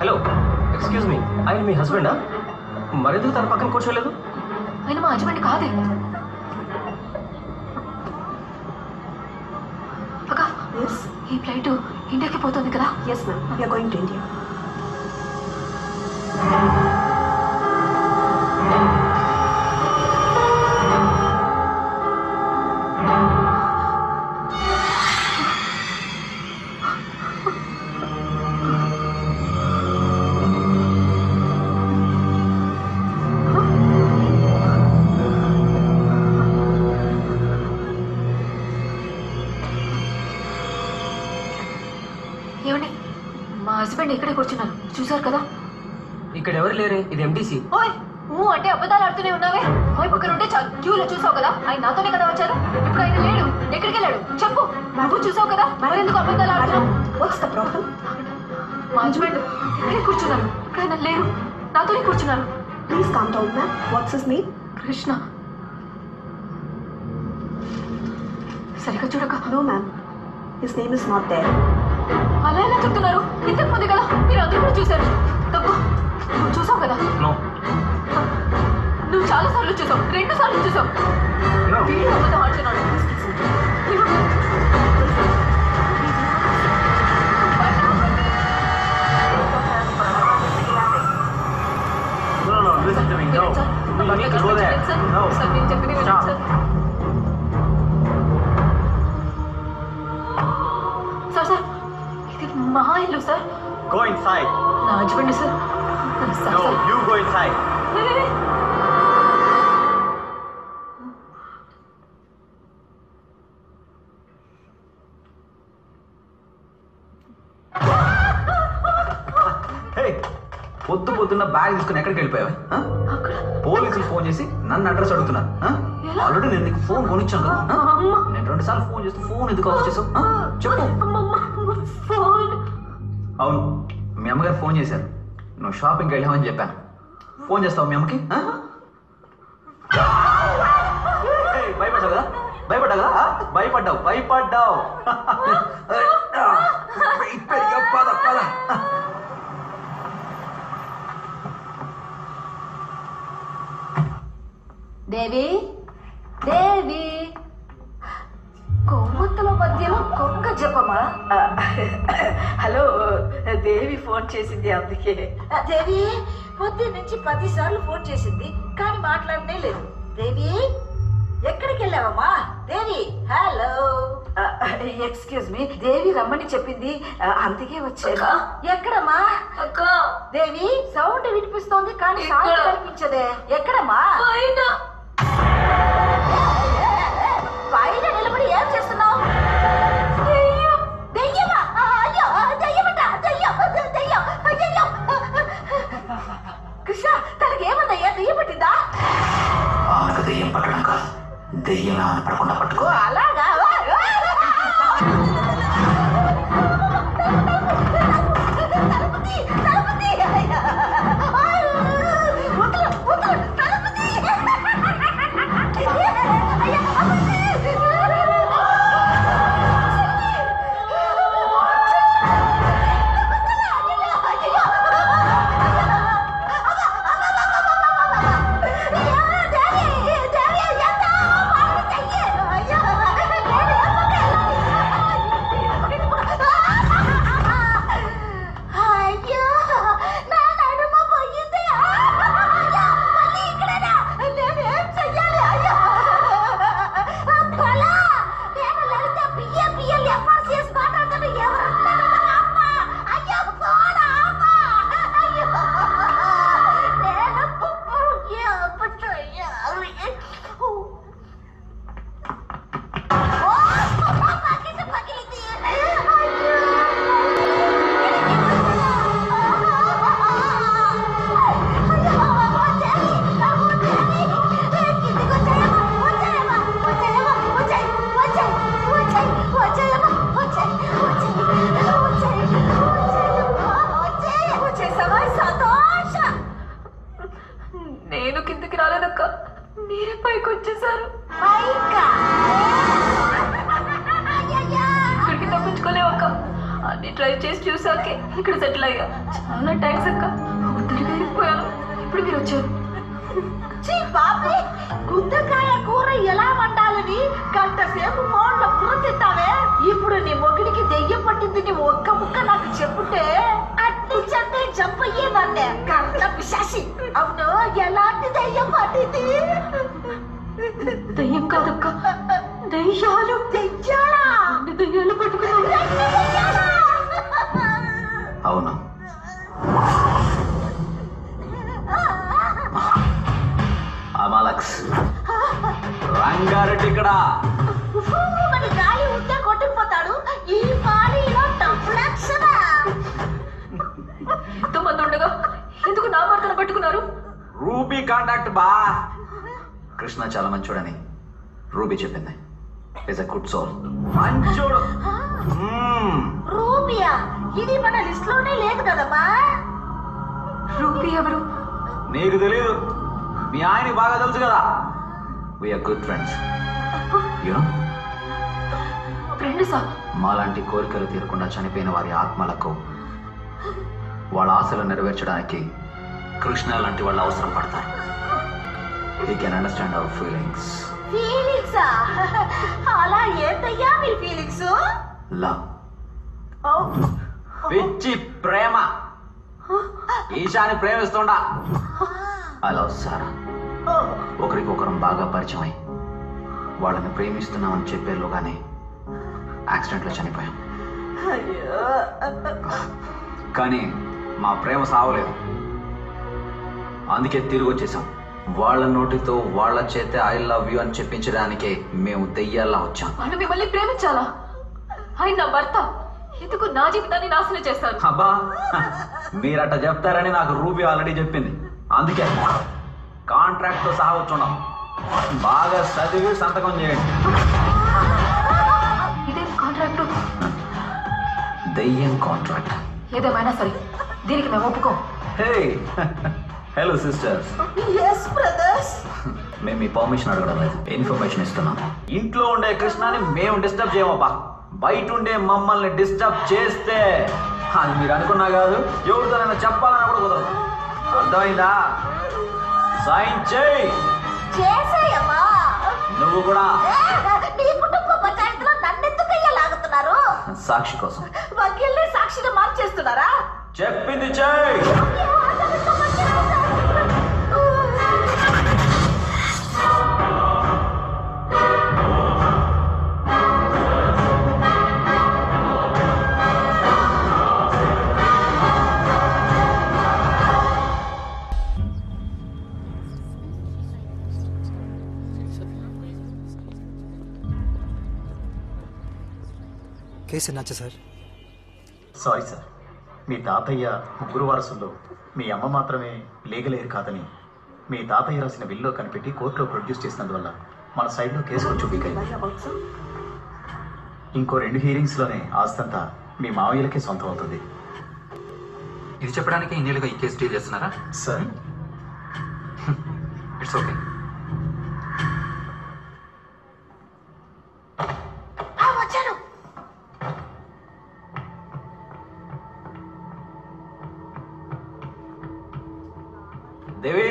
Hello, excuse me, ఆయన మీ హస్బెండా? మరెందుకు తన పక్కన కూర్చోలేదు? ఆయన మా హస్బెండ్ కాదే. అక్క, ఈ ఫ్లైట్ ఇండియాకి పోతుంది కదా? Yes ma'am, we are going to India. ఏమండి, మా హస్బెండ్ ఇక్కడే కూర్చున్నారు, చూసారు కదా? ఇక్కడ ఎవరు లేరే, ఇది ఎంటీసీ. ఓయ్ అంటే అబద్ధాలు ఆడుతూనే ఉన్నావే. ఓయ్ పక్కన ఉంటే క్యూలో చూసావు కదా, ఆయన నాతోనే కదా వచ్చారు. ఇప్పుడు ఆయన లేడు, ఎక్కడికి వెళ్ళాడు చెప్పు. నువ్వు చూసావు కదా, మరి ఎందుకు అబద్ధాలు ఆడుతున్నావు? What's the problem? మా హస్బెండ్ ఇక్కడే కూర్చున్నారు, ఇప్పుడు ఆయన లేరు, నాతోనే కూర్చున్నారు. Please calm down ma'am. What's his name? Krishna. సరిగ్గా చూడక. No ma'am, his name is not there. అలా ఎలా చెప్తున్నారు? ఇంతకు ముందు కదా మీరు అందరూ కూడా చూశారు. తప్పు, నువ్వు చూసావు కదా? నువ్వు చాలా సార్లు చూసావు, 2 సార్లు చూసావు. వీడు అబద్ధం ఆడుతున్నాడు. సార్ నేను చెప్పింది వినండి సార్. సార్ సార్ ఇది మా ఇల్లు సార్. Go inside. నా husband sir. No, you go inside. పొద్దు పొద్దున్న బ్యాగ్ తీసుకుని ఎక్కడికి వెళ్ళిపోయావా? పోలీసులు ఫోన్ చేసి నన్ను అడ్రస్ అడుగుతున్నారు. ఆల్రెడీ నేను నీకు ఫోన్ కొనిచ్చాను కదా. నేను 2 సార్లు ఫోన్ చేస్తే ఫోన్ ఎందుకు ఆఫ్ చేసావు చెప్పు. అవును, మీ అమ్మగారు ఫోన్ చేశారు, నువ్వు షాపింగ్కి వెళ్ళామని చెప్పాను. ఫోన్ చేస్తావు మీ అమ్మకి? భయపడ్డావు కదా, భయపడ్డావు కదా, భయపడ్డావు. పద పద. దేవి, దేవి, కొవ్వొత్తుల మధ్యలో కుక్క చెప్పమా? హలో, దేవి ఫోన్ చేసింది, అందుకే. దేవి పొద్దు నుంచి 10 సార్లు ఫోన్ చేసింది, కానీ మాట్లాడనే లేదు. దేవి ఎక్కడికి వెళ్ళావమ్మా? దేవి, హలో. ఎక్స్క్యూజ్ మీ, దేవి రమ్మని చెప్పింది, అందుకే వచ్చాను. ఎక్కడమ్మా? దేవి సౌండ్ వినిపిస్తోంది కానీ సౌండ్ కనిపించదే. ఎక్కడమ్మా? బయట నిలబడి ఏం చేస్తున్నావు? దెయ్యమా? అయ్యో, దెయ్యమట, దెయ్యం. అయ్యో కృష్ణ, తనకి ఏమన్నయ్యా? దెయ్యం పట్టిందా? దెయ్యం పట్టడం కాదు, దెయ్యం పడకుండా పట్టుకో. అలాగా? నేను కిందకి రాలేదక్క, మీరే పైకి వచ్చేసారు. ఇక్కడికి తప్పించుకోలేవక్క, అన్ని ట్రై చేసి చూసాకే ఇక్కడ సెటిల్ అయ్యా. చాలా థ్యాంక్స్ అక్క. వెళ్ళిపోయాను. ఇప్పుడు మీరు వచ్చారు. బాబీ, గుత్తకాయ కూర ఎలా వండాలని గంట సేపు ఫోన్లో కూర తింటావే. ఇప్పుడు నీ మొగిడికి దెయ్యం పట్టింది నీ ఒక్క ముక్క నాకు చెప్పుంటే అట్టి చెంటే జంపయ్యేదాన్నే. కర్ణ పిశాసి. అవును, ఎలాంటి దెయ్యం పట్టింది? దెయ్యం కాదక్క, దెయ్యాలు. దెయ్యాలా? దెయ్యాలు పట్టుకున్నాను. అవును, అమాలక్స్. రంగారెడ్డి ఇక్కడ. మరి గాలి ఉంటే కొట్టుకుపోతాడు. ఈ పాలీలో టఫ్లక్షనా? ఎంతమంది ఉండగా ఎందుకు నా భర్తను పట్టుకున్నారు? రూబీ కాంటాక్ట్ బా. కృష్ణ చాలా మంచోడని రూబీ చెప్పింది. Is a good soul. మంచోడు. రూబియా? ఇది మన లిస్ట్ లోనే లేదు కదమ్మా. రూబీ ఎవరు? నీకు తెలియదు, మీ ఆయనకి బాగా తెలుసు కదా. We are good friends. యూనో, ఫ్రెండ్సా? మాలాంటి కోరికలు తీరకుండా చనిపోయిన వారి ఆత్మలకు వాళ్ళ ఆశలు నెరవేర్చడానికి కృష్ణ లాంటి వాళ్ళు అవసరం పడతారు. You can understand our feelings. ఫీలింగ్సా? అలా ఏంటయ్యా మీ ఫీలింగ్స్? లవ్, పిచ్చి ప్రేమ. ఈశాని ప్రేమిస్తుండా. I love Sara. ఒకరికొకరం బాగా పరిచయం అయి వాళ్ళని ప్రేమిస్తున్నామని చెప్పేలోగానే యాక్సిడెంట్లో చనిపోయాం. కానీ మా ప్రేమ సావలేదు. అందుకే తిరిగి వచ్చేసాం. వాళ్ళ నోటితో వాళ్ళ చేతే ఐ లవ్ యూ అని చెప్పించడానికే మేము దెయ్యాల్లా వచ్చాం. వాళ్ళు మిమ్మల్ని ప్రేమించాలా? ఆయన నా భర్త, ఎందుకు నా జీవితాన్ని నాశనం చేస్తారు? అబ్బా, మీరట చెప్తారని నాకు రూబీ ఆల్రెడీ చెప్పింది. అందుకే కాంట్రాక్ట్ తో సహా వచ్చున్నాం. బాగా చదివి సంతకం చేయండి. ఇదేం కాంట్రాక్ట్? దెయ్యం కాంట్రాక్ట్. ఏదేమైనా సరే దీనికి మేము ఒప్పుకోం. హే, హలో సిస్టర్స్. yes brothers. మేము మీ పర్మిషన్ అడగడం లేదు, ఇన్ఫర్మేషన్ ఇస్తున్నాం. ఇంట్లో ఉండే కృష్ణని మేము డిస్టర్బ్ చేయమబ్బా. బయట ఉండే మమ్మల్ని డిస్టర్బ్ చేస్తే అది మీరు అనుకున్నా కాదు, ఎవరితోనైనా చెప్పాలని కూడా కుదరదు. అర్థమైందా? సైన్ చేయి. చేసేయమ్మా. నువ్వు కూడా. మీ కుటుంబ పంచాయతీలో నన్నెందుకయ్యా లాగుతున్నారు? సాక్షి కోసం. వకీల్ని సాక్షిగా మార్చేస్తున్నారా? చెప్పింది చేయి. కేసు ఎన్నాచా సార్? సారీ సార్, మీ తాతయ్య ముగ్గురు వారసుల్లో మీ అమ్మ మాత్రమే లీగల్ ఎయిర్ కాదని మీ తాతయ్య రాసిన బిల్లో కనిపెట్టి కోర్టులో ప్రొడ్యూస్ చేసినందువల్ల మన సైడ్లో కేసు కొంచెం వీక్ అయింది. ఇంకో 2 హీరింగ్స్లోనే ఆస్తంతా మీ మావయ్యలకే సొంతం అవుతుంది. ఇది చెప్పడానికి ఇన్నేళ్ళుగా ఈ కేసు డీల్ చేస్తున్నారా? Sir, it's okay. వచ్చాను. దేవి,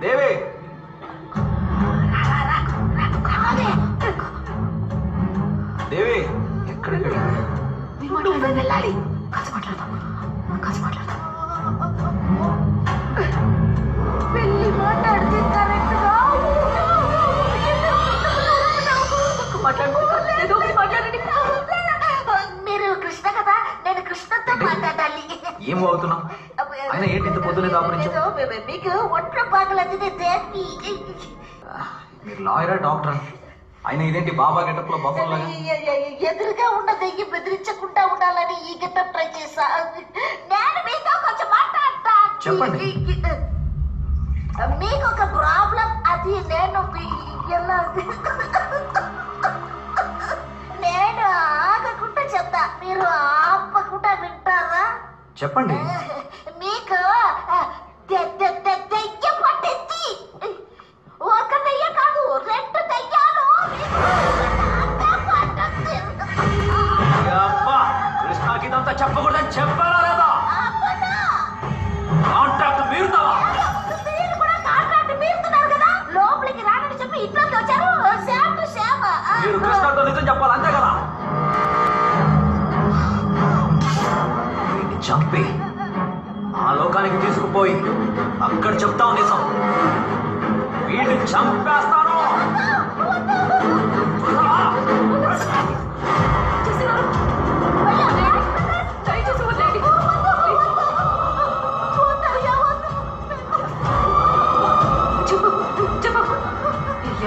దేవి, దేవి, ఎక్కడికి వెళ్ళాలి. కాసి మాట్లాడదాం. వెళ్ళి మాట్లాడితే కరెక్ట్గా మీరు కృష్ణ కదా, నేను కృష్ణతో మాట్లాడాలి. ఏం అవుతున్నావు? ఆయన ఏంటి ఇంత పొద్దునే దాపురించావు? మీకు ఒంట్లో బాగలేదు. మీరు లాయరా డాక్టరా? ఆయన ఇదేంటి బాబా గెటప్ లో బఫర్ లాగా? ఎదురుగా ఉన్న దెయ్యం బెదిరించకుండా ఉండాలని ఈ గెటప్ ట్రై చేశా. నేను మీతో కొంచెం మాట్లాడతా. చెప్పండి. మీకు ఒక ప్రాబ్లం, అది నేను నేను ఆగకుండా చెప్తా, మీరు ఆపకుండా వింటారా? చెప్పండి. మీకు దెయ్యం పట్టింది. ఒక దెయ్యం కాదు, 2 దెయ్యాలు. చెప్పకూడదని చెప్పాలా లేదా? కాంట్రాక్ట్ మీరుతావా? లోపలికి రానని చెప్పి ఇంట్లోకి వచ్చారు. మీరు కృష్ణతో నిజం చెప్పాలి, అంతే కదా? వీడిని చంపి ఆ లోకానికి తీసుకుపోయి అక్కడ చెప్తావు నిజం. వీడిని చంపేస్తాను.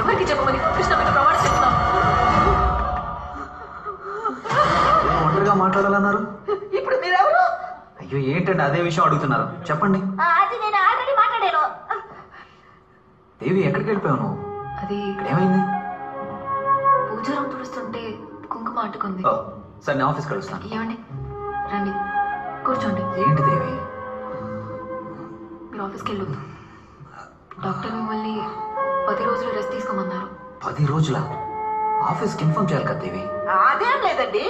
ఎవరికి చెప్పమని కృష్ణ మీద ప్రమాణం చేస్తున్నాం? ఒంటరిగా మాట్లాడాలన్నారు. ఇప్పుడు మీరెవరు? అయ్యో ఏంటండి అదే విషయం అడుగుతున్నారు, చెప్పండి. అది నేను ఆల్రెడీ మాట్లాడాను. దేవి ఎక్కడికి వెళ్ళిపోయావు నువ్వు? అది ఏమైంది? పూజారం తుడుస్తుంటే కుంకుమ అంటుకుంది. సరే నేను ఆఫీస్కి కలుస్తాను. ఏమండి రండి కూర్చోండి. ఏంటి దేవి? మీరు ఆఫీస్కి వెళ్ళొద్దు. డాక్టర్ మిమ్మల్ని 10 రోజులు రెస్ట్ తీసుకోమన్నారు. 10 రోజుల? ఆఫీస్కి ఇన్ఫార్మ్ చేయాలి కదా దేవి. అదేం లేదండి,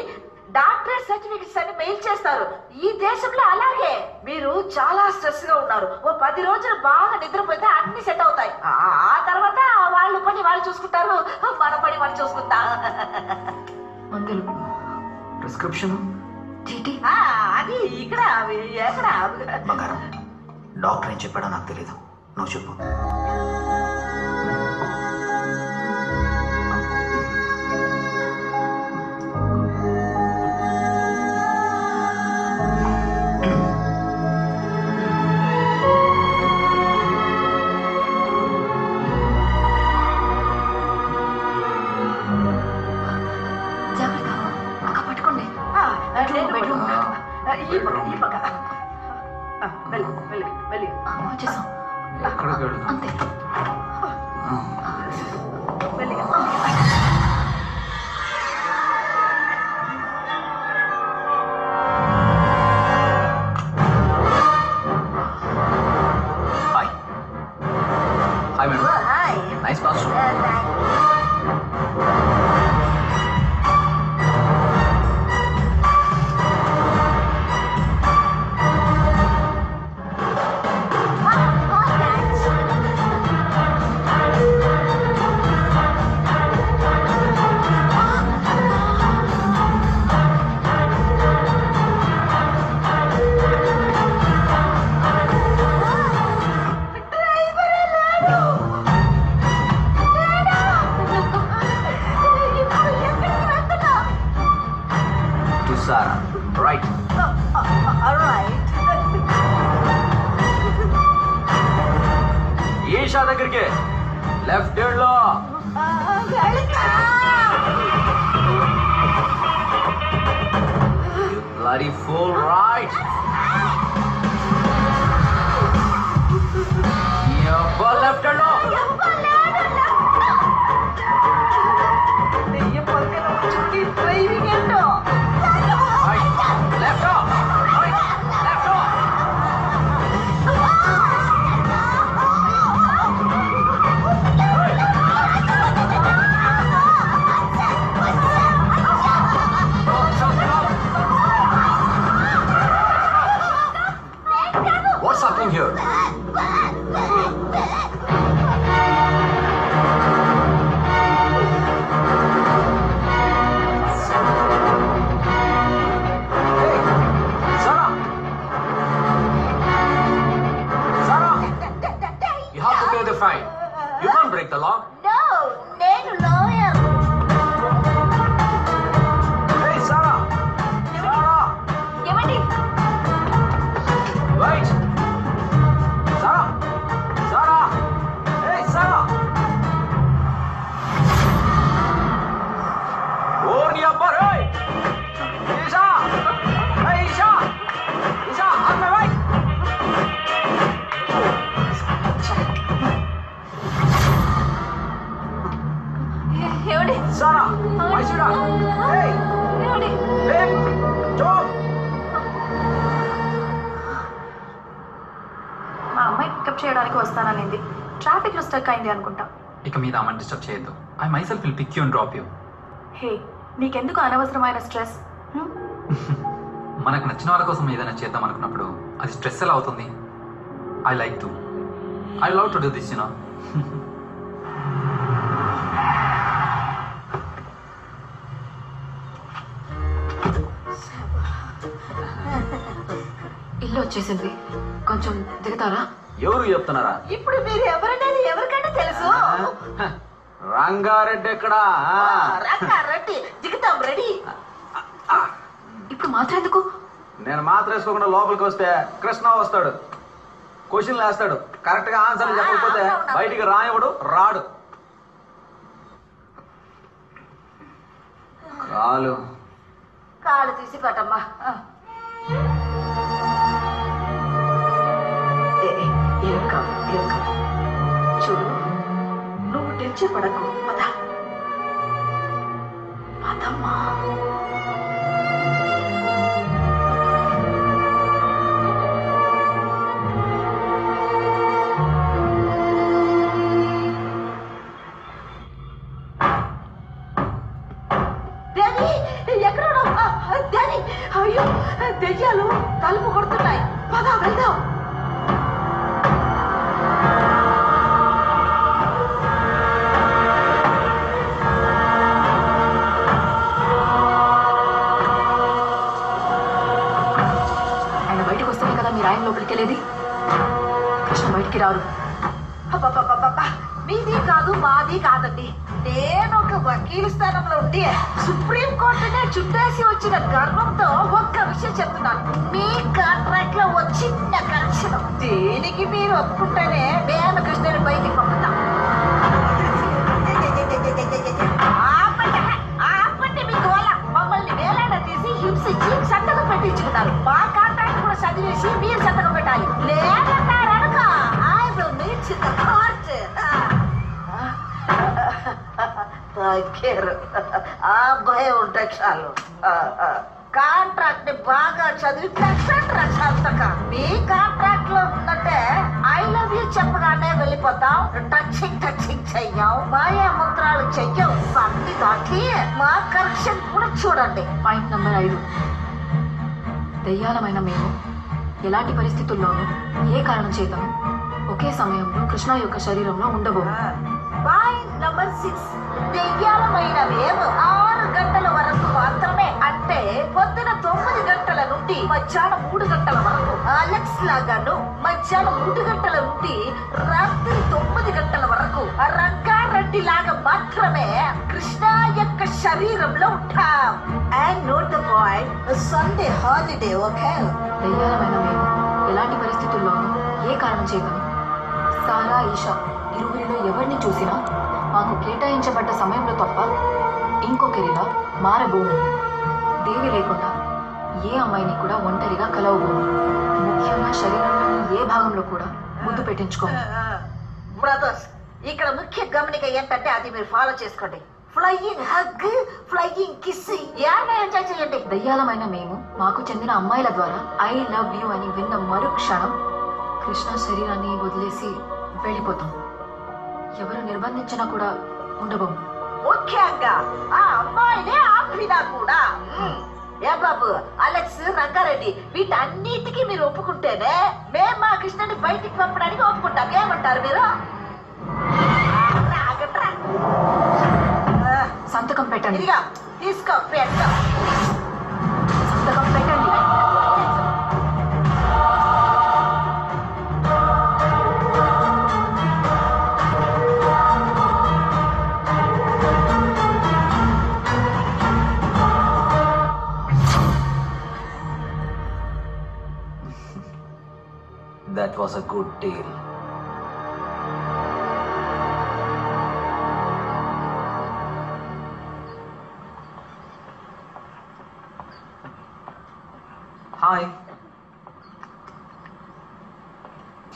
డాక్టరేట్ సర్టిఫికెట్స్ అని మెయిల్ చేస్తారు. ఈ దేశంలో అలాగే. మీరు చాలా స్ట్రెస్ గా ఉన్నారు. ఓ 10 రోజులు బాగా నిద్రపోతే అన్ని సెట్ అవుతాయి. ఆ తర్వాత వాళ్ళు పని వాళ్ళు చూసుకుంటారు, మన పని వాళ్ళు చూసుకుంటాం. మందులు, ప్రిస్క్రిప్షన్, చీటీ అది ఇక్కడ ఎక్కడ? బంగారం, డాక్టర్ ఏం చెప్పాడో నాకు తెలీదు, నువ్వు చెప్పు. వచ్చేసాం. ఎక్కడికి వెళ్తాం? అంతే. Hi madam. Nice costume. Right. Isha దగ్గరికి లెఫ్ట్ హ్యాండ్ లో. You bloody fool, right? Left hand లో. డ్రైవింగ్ ఏంటో left left. What's happening here? Fine. You can't break the law. No, నేను lawyer. Hey, Sarah. Sarah. ఏమండి? Wait. Sarah. Sarah. Hey, Sarah. Warni upper, hey. Isha. Hey, Isha. Isha, on my right. ఏమండి? Sarah, why should I? Hey, ఏమండి? hey, stop. మా అమ్మాయి pickup చేయడానికి వస్తాననింది. Traffic లో stuck అయింది అనుకుంటా. ఇక మీద అమ్మని డిస్టర్బ్ చేయొద్దు. I myself will pick you and drop you. Hey, నీకెందుకు అనవసరమైన స్ట్రెస్? మనకు నచ్చిన వాళ్ళ కోసం ఏదైనా చేద్దాం అనుకున్నప్పుడు అది స్ట్రెస్ ఎలా అవుతుంది? I love to do this you know. ఇల్లు వచ్చేసింది, కొంచెం దిగుతారా? ఎవరు చెప్తున్నారా? ఇప్పుడు మీరు ఎవరనేది ఎవరికంటే తెలుసు. రంగారెడ్డి ఎక్కడా? రంగారెడ్డి దిగుతాం, రెడీ. ఇప్పుడు మాత్రం ఎందుకు? నేను మాత్రం వేసుకోకుండా లోపలికి వస్తే కృష్ణ వస్తాడు, క్వశ్చన్లు వేస్తాడు. కరెక్ట్ గా ఆన్సర్లు చెప్పకపోతే బయటికి రానివ్వడు, రాడు. కాలు తీసి పట్టమ్మా. ఏం కాదు. చూడు, నువ్వు టెన్షన్ పడకు. పదమ్మా. అయ్యో, దెయ్యాలు తలుపు కొడుతున్నాయి. పద వెళ్దాం. ఆయన బయటకు వస్తేనే కదా మీరు ఆయన లోపలికి వెళ్ళేది. కృష్ణ బయటికి రారు. మీది కాదు, మాది కాదండి. నేను ఒక వకీలు స్థానంలో ఉండి సుప్రీం కోర్టునే చుట్టేసి వచ్చిన గర్వంతో ఒక్క విషయం చెప్తున్నాను. మీ కాంట్రాక్ట్ లో వచ్చిన కరెక్షన్ దేనికి మీరు ఒప్పుకుంటేనే మేము కృష్ణని బయటికి పంపుతాం. ఆపండి మీకు వల్ల మమ్మల్ని వేలాడ తీసి హింసించి సంతకం పెట్టించుకున్నారు. మా కాంట్రాక్ట్ కూడా చదివేసి మీరు సంతకం పెట్టాలి. లేదన్నారనుక I will meet in the court. ఆ భయం ఉంటే చాలు. కాంట్రాక్ట్ ని బాగా చదివి సంతక. మీ కాంట్రాక్ట్ లో ఉన్నట్టే ఐ లవ్ యూ చెప్పగానే వెళ్ళిపోతాం. టచింగ్ చెయ్యం, మాయా మంత్రాలు చెయ్యం. సంధి దాటి మా కరెక్షన్ కూడా చూడండి. Point number 5. దయ్యాలమైన మేము ఎలాంటి పరిస్థితుల్లోనూ ఏ కారణం చేతను ఒకే సమయంలో కృష్ణ యొక్క శరీరంలో ఉండబోము. Point number 6. దెయ్యాలమైన మేము 6 గంటల వరకు మాత్రమే, అంటే పొద్దున 9 గంటల నుండి మధ్యాహ్నం 3 గంటల వరకు, అలెక్స్ లాగాను మధ్యాహ్నం 3 గంటల నుండి రాత్రి 9 గంటల వరకు రంగారెడ్డి లాగా మాత్రమే కృష్ణ యొక్క శరీరంలో ఉంటాం. And note the point, Sunday holiday. Okay. దయ్యాలమైన మేము ఎలాంటి పరిస్థితుల్లోనూ ఏ కారణం చేతను సారా, ఈషా ఇరువురిలో ఎవరిని చూసినా మాకు కేటాయించబడ్డ సమయంలో తప్ప ఇంకొకరిలా మారబోము. దేవి లేకుండా ఏ అమ్మాయిని కూడా ఒంటరిగా కలవబోము. ముఖ్యంగా శరీరంలోని ఏ భాగంలో కూడా ముద్దు పెట్టించుకోము. బ్రదర్స్, ఇక్కడ ముఖ్య గమనిక ఏంటంటే అది మీరు ఫాలో చేసుకోండి. Flying hug, flying kissing enjoy చేయండి. దయ్యాలమైన మేము మాకు చెందిన అమ్మాయిల ద్వారా ఐ లవ్ యూ అని విన్న మరుక్షణం కృష్ణ శరీరాన్ని వదిలేసి వెళ్ళిపోతాం. ఎవరు నిర్బంధించినా కూడా ఉండబోము. ముఖ్యంగా ఆ అమ్మాయినే ఆపినా కూడా. ఏ బాబు, అలెక్స్, రంగారెడ్డి వీటన్నిటికీ మీరు ఒప్పుకుంటేనే మేము మా కృష్ణని బయటికి పంపడానికి ఒప్పుకుంటాం. ఏమంటారు మీరు? సంతకం పెట్టండి. తీసుకో, పెట్టు. సంతకం పెట్టండి. That was a good deal. Hi.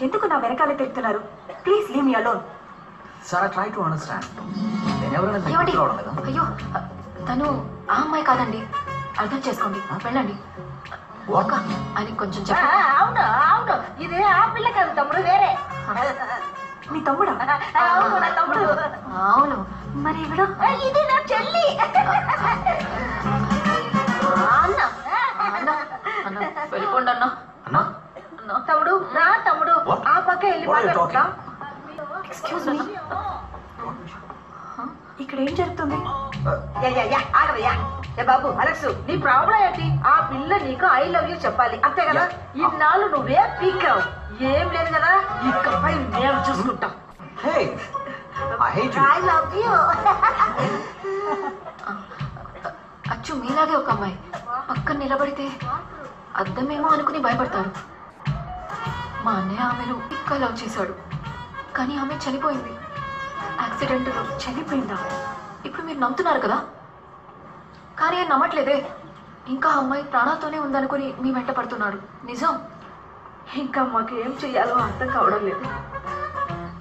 ఎందుకు నా వెనకాల తిరుగుతున్నారు? Please leave me alone. Sara, try to understand. నేను ఎవరైనా రావడం లేదా? అయ్యో, తను ఆ అమ్మాయి కాదండి, అర్థం చేసుకోండి. వెళ్ళండి. అని కొంచెం అవును అవును, ఇది ఆ పిల్ల కాదు తమ్ముడు, వేరే. మీ తమ్ముడా? అవును, నా తమ్ముడు. అవును, మరి ఇవిడ ఇది నా చెల్లి. చేసుకుంటాం. ఎక్స్క్యూజ్ మీ, ఇక్కడ ఏం జరుగుతుంది? ఆగవయ్యా. ఏ బాబు అలెక్స్, నీ ప్రాబ్లం ఏంటి? ఆ పిల్ల నీకు ఐ లవ్ యూ చెప్పాలి అంతే కదా. ఇన్నాళ్ళు నువ్వే పీకావు, ఏం లేదు కదా. ఇకపై మేము చూసుకుంటాం. I love you. అచ్చు మీలాగే ఒక అమ్మాయి పక్కన నిలబడితే అద్దమేమో అనుకుని భయపడతారు. మా అన్నయ్య ఆమెను ఇంకా లవ్ చేశాడు, కానీ ఆమె చనిపోయింది. యాక్సిడెంట్లో చనిపోయిందా? ఇప్పుడు మీరు నమ్ముతున్నారు కదా, కానీ ఆయన నమ్మట్లేదే. ఇంకా ఆ అమ్మాయి ప్రాణాలతోనే ఉందనుకుని మీ వెంట పడుతున్నాడు. నిజం. ఇంకా మాకు ఏం చెయ్యాలో అర్థం కావడం లేదు.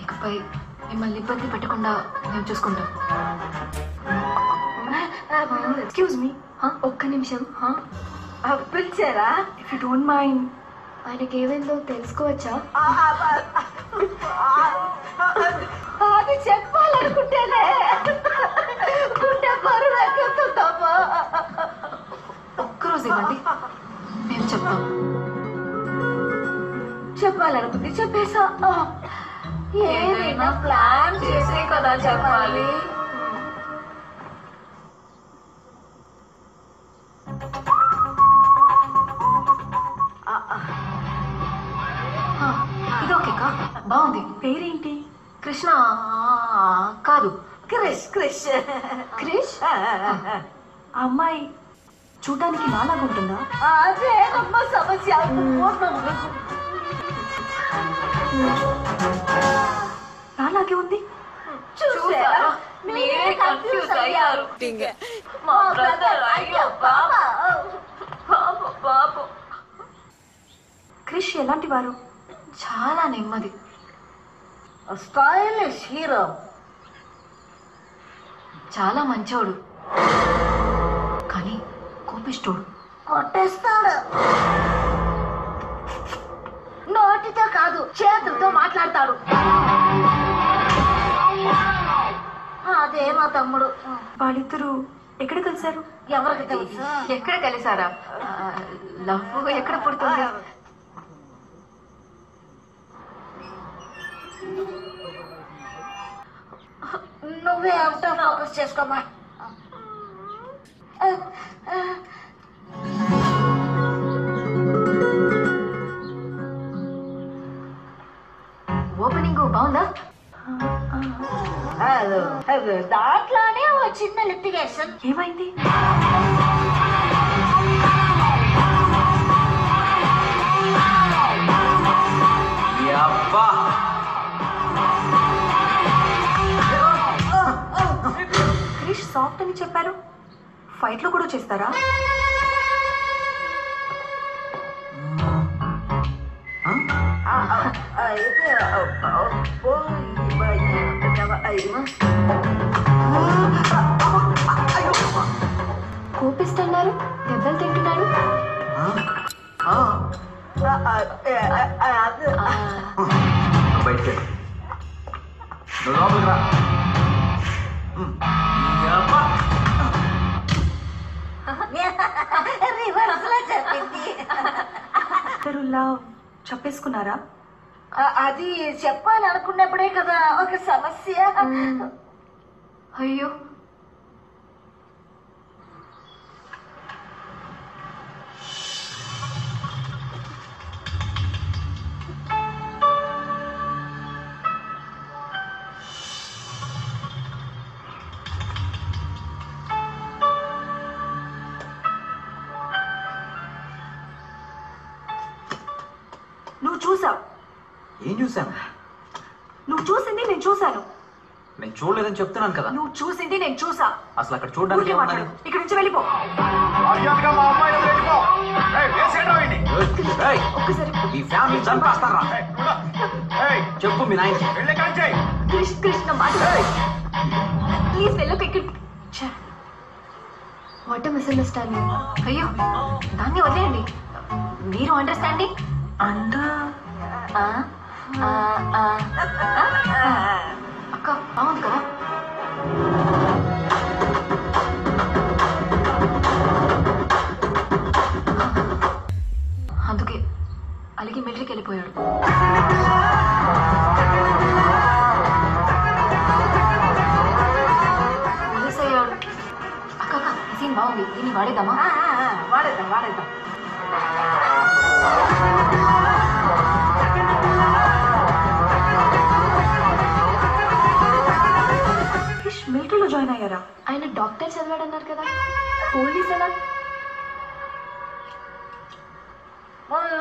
ఇకపై మిమ్మల్ని ఇబ్బంది పెట్టకుండా మేము చూసుకుంటాం. ఎక్స్క్యూజ్ మీ, ఒక్క నిమిషం. పిలిచారా? ఇఫ్ యూ డోంట్ మైండ్, ఆయనకి ఏమైందో తెలుసుకోవచ్చా? అది చెప్పాలనుకుంటేనే గుండె బరువు ఎక్కుతుందమ్మా. ఒక్కరోజు ఇవ్వండి, మేము చెప్తాం. చెప్పాలనుకుంటే చెప్పేసా. ఏదైనా ప్లాన్ చేసే కదా చెప్పాలి. ఇది ఓకేకా? బాగుంది. పేరేంటి? కృష్ణ కాదు, క్రిష్. క్రిష్ క్రిష్? ఆ అమ్మాయి చూడడానికి నాలాగుంటుందా? అదేనమ్మా సమస్య. నాలాగే ఉంది. చూసారా? మీరే కన్ఫ్యూజ్ అయ్యారు. మా బ్రదర్. అయ్యో బాబా, బాబు బాబు. క్రిష్ ఎలాంటి వారు? చాలా నెమ్మది, స్టైలిష్ హీరో. చాలా మంచోడు, కానీ కోపిష్టోడు. కొట్టేస్తాడు. నోటితో కాదు, చేతులతో మాట్లాడతాడు. అదే మా తమ్ముడు. వాళ్ళిద్దరూ ఎక్కడ కలిశారు? ఎవరికి తెలుసు? ఎక్కడ కలిసారా? లవ్ ఎక్కడ పుడుతుంది? నువ్వే అవుతా ఫోకస్ చేసుకోమా. ఓపెనింగ్ బాగుందా? దాంట్లోనే ఓ చిన్న లిటిగేషన్. ఏమైంది? క్రిష్ సాఫ్ట్ అని చెప్పారు, ఫైట్ లో కూడా చేస్తారా? కోపిస్తున్నారు, దెబ్బలు తింటున్నాడు. బయటికి నువ్వు లోపలికి రా. ఇద్దరు లవ్ చెప్పేసుకున్నారా? అది చెప్పాలనుకున్నప్పుడే కదా ఒక సమస్య. అయ్యో, నువ్వు చూసావు? ఏం చూశాను? నువ్వు చూసింది నేను చూశాను. నేను చూడలేదని చెప్తున్నాను కదా. నువ్వు చూసింది నేను చూసా. అసలు అక్కడ చూడడానికి ఏమన్నది? ఇక్కడ నుంచి వెళ్ళిపో. ఈ ఫ్యామిలీ చంపేస్తారా? చెప్పు మీ నాయన. కృష్ణ ప్లీజ్ వెళ్ళకు. ఇక్కడ వాట్ మిస్అండర్స్టాండింగ్. అయ్యో, దాన్ని వదిలేయండి. మీరు అండర్స్టాండింగ్ అక్క అవును కదా. అందుకే అలిగి మిలిటరీకి వెళ్ళిపోయాడు. వాడేద్దాం వాడేద్దాం. మిలిటరీలో జాయిన్ అయ్యారా? ఆయన డాక్టర్ చదివాడన్నారు కదా, పోలీస్ ఎలా?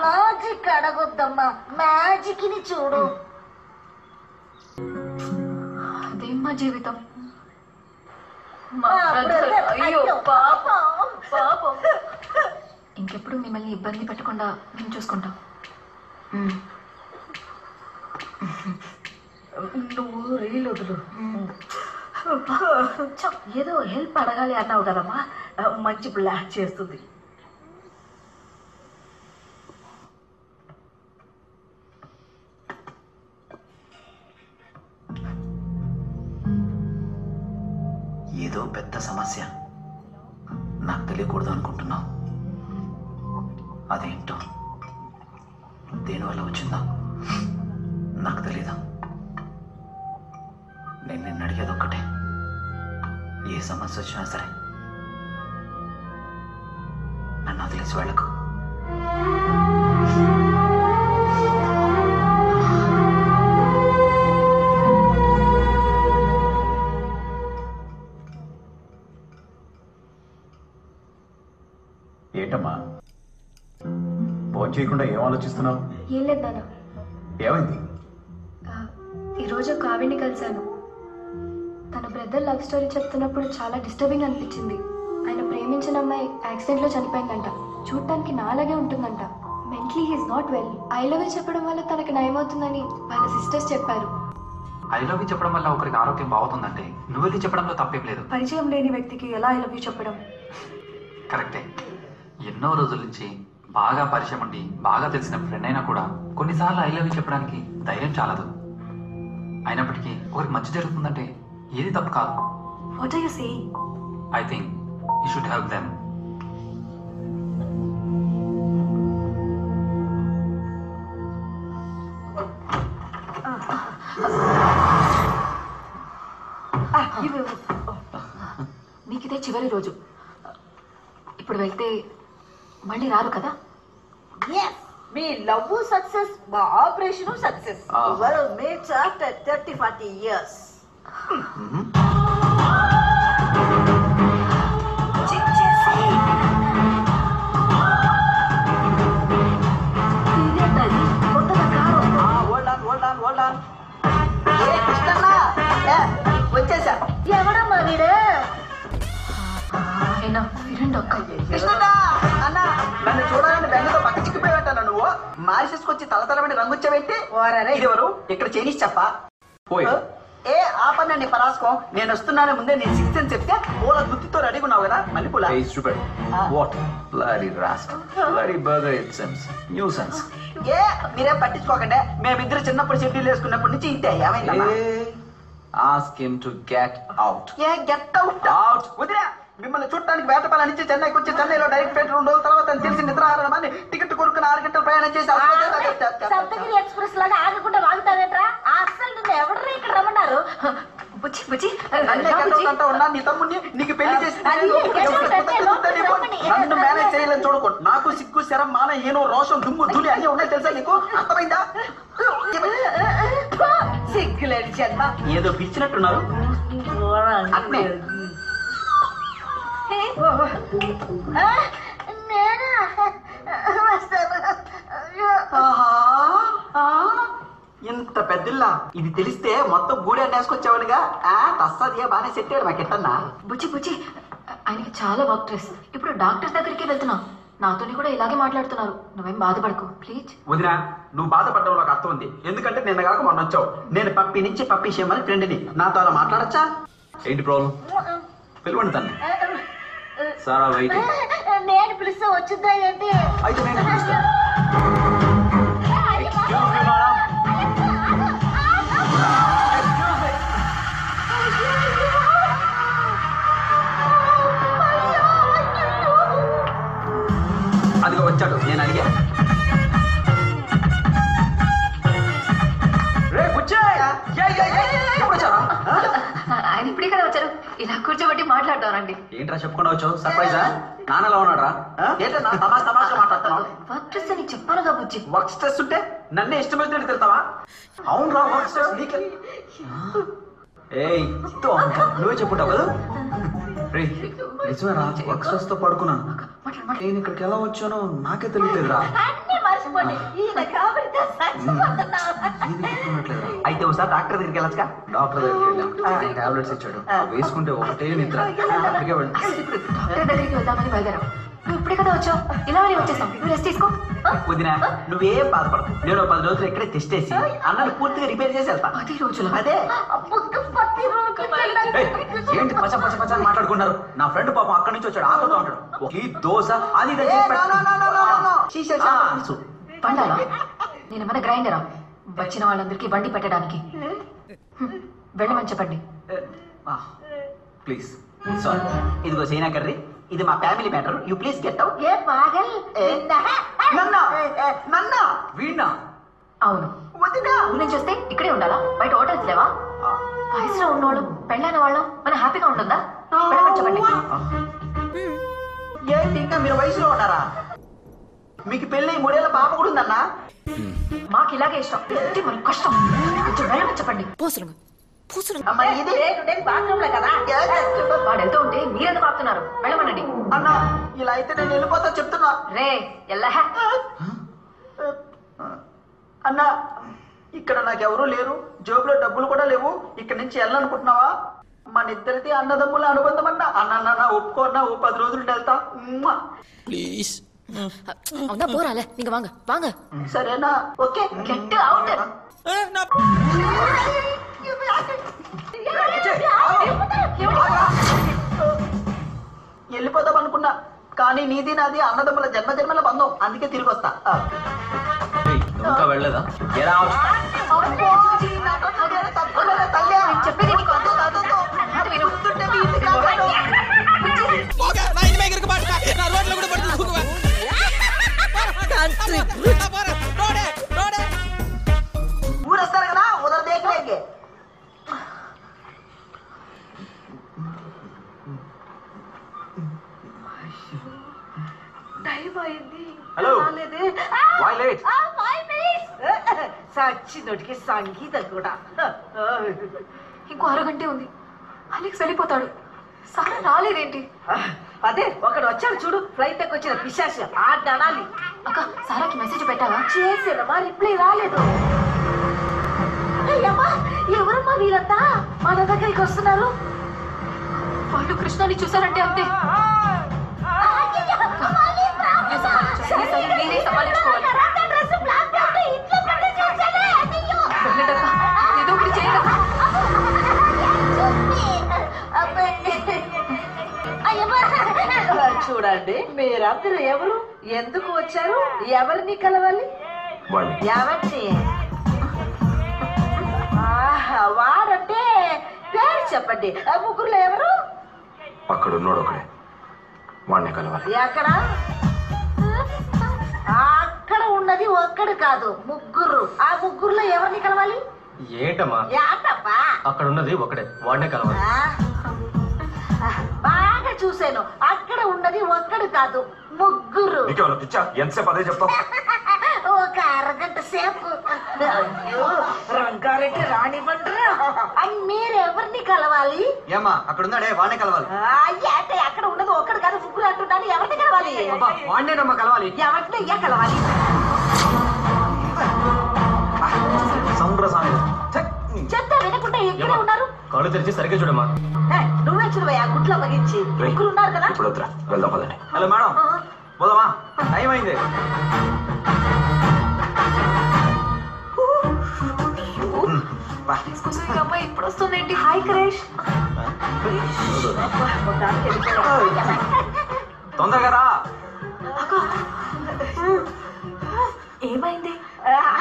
లాజిక్ అడగొద్దమ్మా, మ్యాజిక్ ని చూడు. అదేం మా జీవితం. అయ్యో పాపం పాపం. ఇంకెప్పుడు మిమ్మల్ని ఇబ్బంది పెట్టకుండా మేము చూసుకుంటాం. నువ్వు రీల్ వదులు. ఏదో హెల్ప్ అడగాలి అన్నావు కదమ్మా, మంచి ప్లాన్ చేస్తుంది. ఏదో పెద్ద సమస్య నాకు తెలియకూడదు అనుకుంటున్నావు. అదేంటో దేనివల్ల వచ్చిందో నాకు తెలీదు. నేను నిన్ను అడిగేది ఒక్కటే, ఏ సమస్య వచ్చినా సరే నన్ను వదిలేసి వెళ్ళకు. ఏంటమ్మా ఫోన్ చేయకుండా ఏం ఆలోచిస్తున్నావు? ఏం లేదు నాన్న, ఏమైంది? ఈరోజు కావ్యని కలిశాను. తన బ్రదర్ లవ్ స్టోరీ చెప్తున్నప్పుడు చాలా డిస్టర్బింగ్ అనిపించింది. ఆయన ప్రేమించిన అమ్మాయి యాక్సిడెంట్లో చనిపోయిందంట. చూడటానికి నాలాగే ఉంటుందంట. Mentally he's not well. I love you చెప్పడం వల్ల తనకి నయమవుతుందని వాళ్ళ సిస్టర్స్ చెప్పారు. ఐ లవ్ యూ చెప్పడం వల్ల ఒకరికి ఆరోగ్యం బాగుతుందంటే నువ్వు వెళ్ళి చెప్పడంలో తప్పేం లేదు. పరిచయం లేని వ్యక్తికి ఎలా ఐ లవ్ యూ చెప్పడం? కరెక్టే. ఎన్నో రోజుల నుంచి బాగా పరిచయం ఉండి బాగా తెలిసిన ఫ్రెండ్ అయినా కూడా కొన్నిసార్లు ఐ లవ్ యూ చెప్పడానికి ధైర్యం చాలదు. అయినప్పటికీ ఒకరికి మంచి జరుగుతుందంటే ఏది తప్పు కాదు. What are you saying? I think you should help them. మీకు ఇదే చివరి రోజు. ఇప్పుడు వెళ్తే మళ్ళీ రారు కదా? మీ లవ్ సక్సెస్, మా operation success. Mates after 30-40 years. వచ్చేసా. ఎవడమ్మా వీడు? అన్న నన్ను చూడాలని బెంగతో పక్క చిక్కిపోయావట. నువ్వు మారిసేసుకొచ్చి తలతలమని రంగు వచ్చావేంటి? ఎవరు ఇక్కడ చైనీస్ చెప్పా? ఏ ఆపండి పరాసుకో. నేను వస్తున్నాను ముందే నేను 6 అని చెప్తే పూల గుత్తితో రెడీగా ఉన్నావు కదా మళ్ళీ పూల. Hey stupid. What? Bloody rascal. Bloody burger it seems. Nuisance. ఏ మీరేం పట్టించుకోకండి. మేమిద్దరు చిన్నప్పుడు షెడ్యూల్ వేసుకున్నప్పటి నుంచి ఇంతే. ఏమైందమ్మా? Ask him to get out. A get out? Out వదిలే. మిమ్మల్ని చూడటానికి వేటపాల నుంచి చెన్నైకి వచ్చి చెన్నైలో డైరెక్ట్ ఫ్లైట్ 2 రోజుల తర్వాత తెలిసి నిద్రాహారమని టికెట్ కొనుక్కుని 6 గంటలు ప్రయాణం చేసి సప్తగిరి ఎక్స్ప్రెస్ లాగా ఆగకుండా వాగుతావేట్రా? అసలు నిన్ను ఎవరు ఇక్కడ రమ్మన్నారు? ఉన్నా నీ తమ్ముడిని నీకు పెళ్లి చేసి నన్ను మేనేజ్ చేయాలని చూడకు. నాకు సిగ్గు శరం మాన ఏనో రోషం దుమ్ము ధూళి అన్ని ఉన్నాయి తెలుసా నీకు? అర్థమైందా? సిగ్గులేని జన్మ. ఏదో పిచ్చినట్టున్నారు. అట్నే ఇంత పెద్దల్లా ఇది తెలిస్తే మొత్తం గూడే నేసుకొచ్చేవాడుగా. తస్సదియా బాగానే సెట్ అయ్యాడు మాకెట్టన్నా. బుచ్చి ఆయనకి చాలా వర్క్ స్ట్రెస్. ఇప్పుడు డాక్టర్ దగ్గరికి వెళ్తున్నా. నాతోని కూడా ఇలాగే మాట్లాడుతున్నారు. నువ్వేం బాధపడకు ప్లీజ్. వదినా నువ్వు బాధపడడం నాకు అర్థం ఉంది. ఎందుకంటే నిన్న కాక మొన్న వచ్చావు. నేను పప్పి నుంచి పప్పి చేయమని ఫ్రెండ్ని. నాతో అలా మాట్లాడచ్చా? ఏంటి ప్రాబ్లం? పిలవండి తన్ని. సారా వెయిటింగ్. నేను పిలిస్తే వచ్చిందా ఏంటి? అయితే నేను పిలుస్తాను. అదిగో వచ్చాడు. నేను అడిగా. ఆయన ఇప్పుడే కదా వచ్చారు. ఇలా కూర్చోబట్టి మాట్లాడతానండి. ఏంట్రా చెప్పుకుండా వచ్చావు? సర్ప్రైజా? నాన్న ఎలా ఉన్నాడు రా? ఏంటన్నా తమాషా మాట్లాడుతున్నావు? వర్క్ స్ట్రెస్ అని చెప్పానుగా బుజ్జి. వర్క్ స్ట్రెస్ ఉంటే నన్నే ఇష్టమైనట్టు తిడతావా? అవును రా, వర్క్ స్ట్రెస్ నీకే. ఏయ్ నువ్వే చెప్పుంటావు కదా. రే నిజమేరా, వర్క్ స్ట్రెస్ తో పడుకున్నాను. నేను ఇక్కడికి ఎలా వచ్చానో నాకే తెలియలేదురా. అయితే ఒకసారి డాక్టర్ దగ్గరికి వెళ్ళొచ్చుగా. డాక్టర్ దగ్గరికి వెళ్ళాం, టాబ్లెట్స్ ఇచ్చాడు, వేసుకుంటే ఒకటే నిద్ర. అక్కడికే వెళ్ళి డాక్టర్ దగ్గరికి వెళ్దామని బయలుదేరాం. నువ్వు ఇప్పుడే కదా వచ్చావు, ఇలా అని వచ్చేసాం. నువ్వు రెస్ట్ తీసుకో. వదినా నువ్వేం బాధపడదు. నేను 10 రోజులు ఇక్కడే టెస్ట్ చేసి అన్నని పూర్తిగా రిపేర్ చేసి వెళ్తా. 10 రోజులు? అదే. ఏంటి పచ్చ పచ్చ పచ్చ అని మాట్లాడుకున్నారు? నా ఫ్రెండ్ పాపం అక్కడి నుంచి వచ్చాడు, ఆకుతూ ఉంటాడు. ఈ దోశ అది పండాలా? నేనేమన్నా గ్రైండరా వచ్చిన వాళ్ళందరికీ బండి పెట్టడానికి? వెళ్ళమని చెప్పండి ప్లీజ్. సారీ, ఇదిగో సీనా కర్రీ, ఇది మా family matter. You please get out. Veena? అవును. ఊరి నుంచి వస్తే ఇక్కడే ఉండాలా? బయట హోటల్స్ లేవా? వయసులో ఉన్నవాళ్ళు పెళ్ళైన వాళ్ళం మనం హ్యాపీగా ఉంటుందా? వెళ్ళమని చెప్పండి. ఏంటి ఇంకా మీరు వయసులో ఉన్నారా? మీకు పెళ్ళి 3 ఏళ్ల పాప కూడా ఉందన్నా. మాకు ఇలాగే ఇష్టం, మరి కష్టం. కొంచెం వెళ్ళమని చెప్పండి. వాడు వెళ్తూ ఉంటే మీరెందుకు ఆపుతున్నారు? వెళ్ళమనండి. అన్నా ఇలా అయితే నేను వెళ్ళిపోతా చెప్తున్నా. రే ఎల్లా అన్నా ఇక్కడ నాకెవరూ లేరు, జోబులో డబ్బులు కూడా లేవు. ఇక్కడ నుంచి వెళ్ళాలనుకుంటున్నావా? మన ఇద్దరిది అన్నదమ్ముల అనుబంధం అన్నా. అన్న ఒప్పుకోన్నా, ఓ 10 రోజులు వెళ్తా ప్లీజ్. అవునా పోరాలే, నీకు వాంగ వాంగ. సరేనా? Okay, get out. వెళ్ళిపోదాం అనుకున్నా, కానీ నీది నాది అన్నదమ్ముల జన్మజన్మల బంధం, అందుకే తిరిగి వస్తా. ఇంకా వెళ్ళలేదా? ఎలా ఊరేస్తారు కదా, ఉదర్ దేఖలేంగే. Hello, why late? సచ్చినోటికి సంగీతం కూడా. ఇంకో అరగంటే ఉంది, అలెక్స్ వెళ్ళిపోతాడు. సారా రాలేదేంటి? అదే ఒకడు వచ్చాడు చూడు, ఫ్లైట్ ఎక్కి వచ్చిన పిశాచ ఆడాలి. అక్క సారాకి మెసేజ్ పెట్టావా? చేసేదమ్మా, రిప్లై రాలేదు. ఎవరమ్మా వీళ్ళంతా మన దగ్గరికి వస్తున్నారు? వాళ్ళు కృష్ణని చూసారంటే అంతే. మీరే సమాలించుకోవాలి. ఏదో ఒకటి చేయగలరా? చూడండి, మీరందరూ ఎవరు, ఎందుకు వచ్చారు, ఎవరిని కలవాలి? ఎవరిని? వాడంటే పేరు చెప్పండి. ముగ్గురులో ఎవరు? అక్కడ ఉన్నాడు ఒకడే, వాడిని కలవాలి. ఎక్కడ? అక్కడ ఉన్నది ఒక్కడు కాదు, ముగ్గురు. ఆ ముగ్గురులో ఎవరిని కలవాలి? ఏంటమ్మా అక్కడ ఉన్నది ఒకడే, వాడినే కలవాలి. బాగా చూశాను, అక్కడ ఉన్నది ఒక్కడు కాదు, ముగ్గురు. ఎంతసేపు అదే చెప్తావు? ఒక అరగంట సేపు. రంగారెడ్డి రానివ్వండి. మీరు ఎవరిని కలవాలి? ఏమా అక్కడ ఉన్నాడే, వాడినే కలవాలి. అంటే అక్కడ ఉన్నది ఒక్కడు కాదు, ముగ్గురు అంటున్నాను. ఎవరిని కలవాలి? వాడినేనమ్మా కలవాలి. ఎవరిని కలవాలి? చెప్తా వినకుండా ఎక్కడే ఉన్నారు? కళ్ళు తెరిచి సరిగ్గా చూడమ్మా. నువ్వే చూడవా, గుట్లో పగించి ముగ్గురు ఉన్నారు కదా. ఇప్పుడు వద్దురా, వెళ్దాం పదండి. హలో మేడం, పోదామా? టైం అయింది. అమ్మాయి ఇప్పుడు వస్తుందేంటి? హాయ్ క్రేష్. తొందరగా రా. ఏమైంది?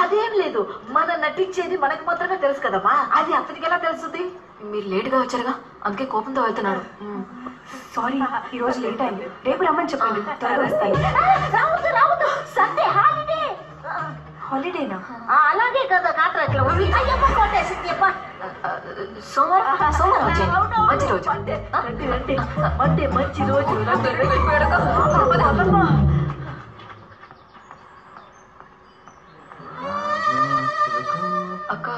అదేం లేదు, మనం నటించేది మనకు మాత్రమే తెలుసు కదమ్మా, అది అతనికి ఎలా తెలుస్తుంది? మీరు లేట్గా వచ్చారుగా, అందుకే కోపంతో వెళ్తున్నాడు. సారీ, ఈ రోజు లేట్ అయింది. రేపు రమ్మని చెప్పండి, త్వరగా వస్తాను. హాలిడేనా? అలాగే కదా కాంట్రాక్ట్ లో అయ్యప్ప కొట్టేసింది అప్ప. సోమవారం వచ్చేయండి. మంచి రోజు. మండే మంచి రోజు. అక్క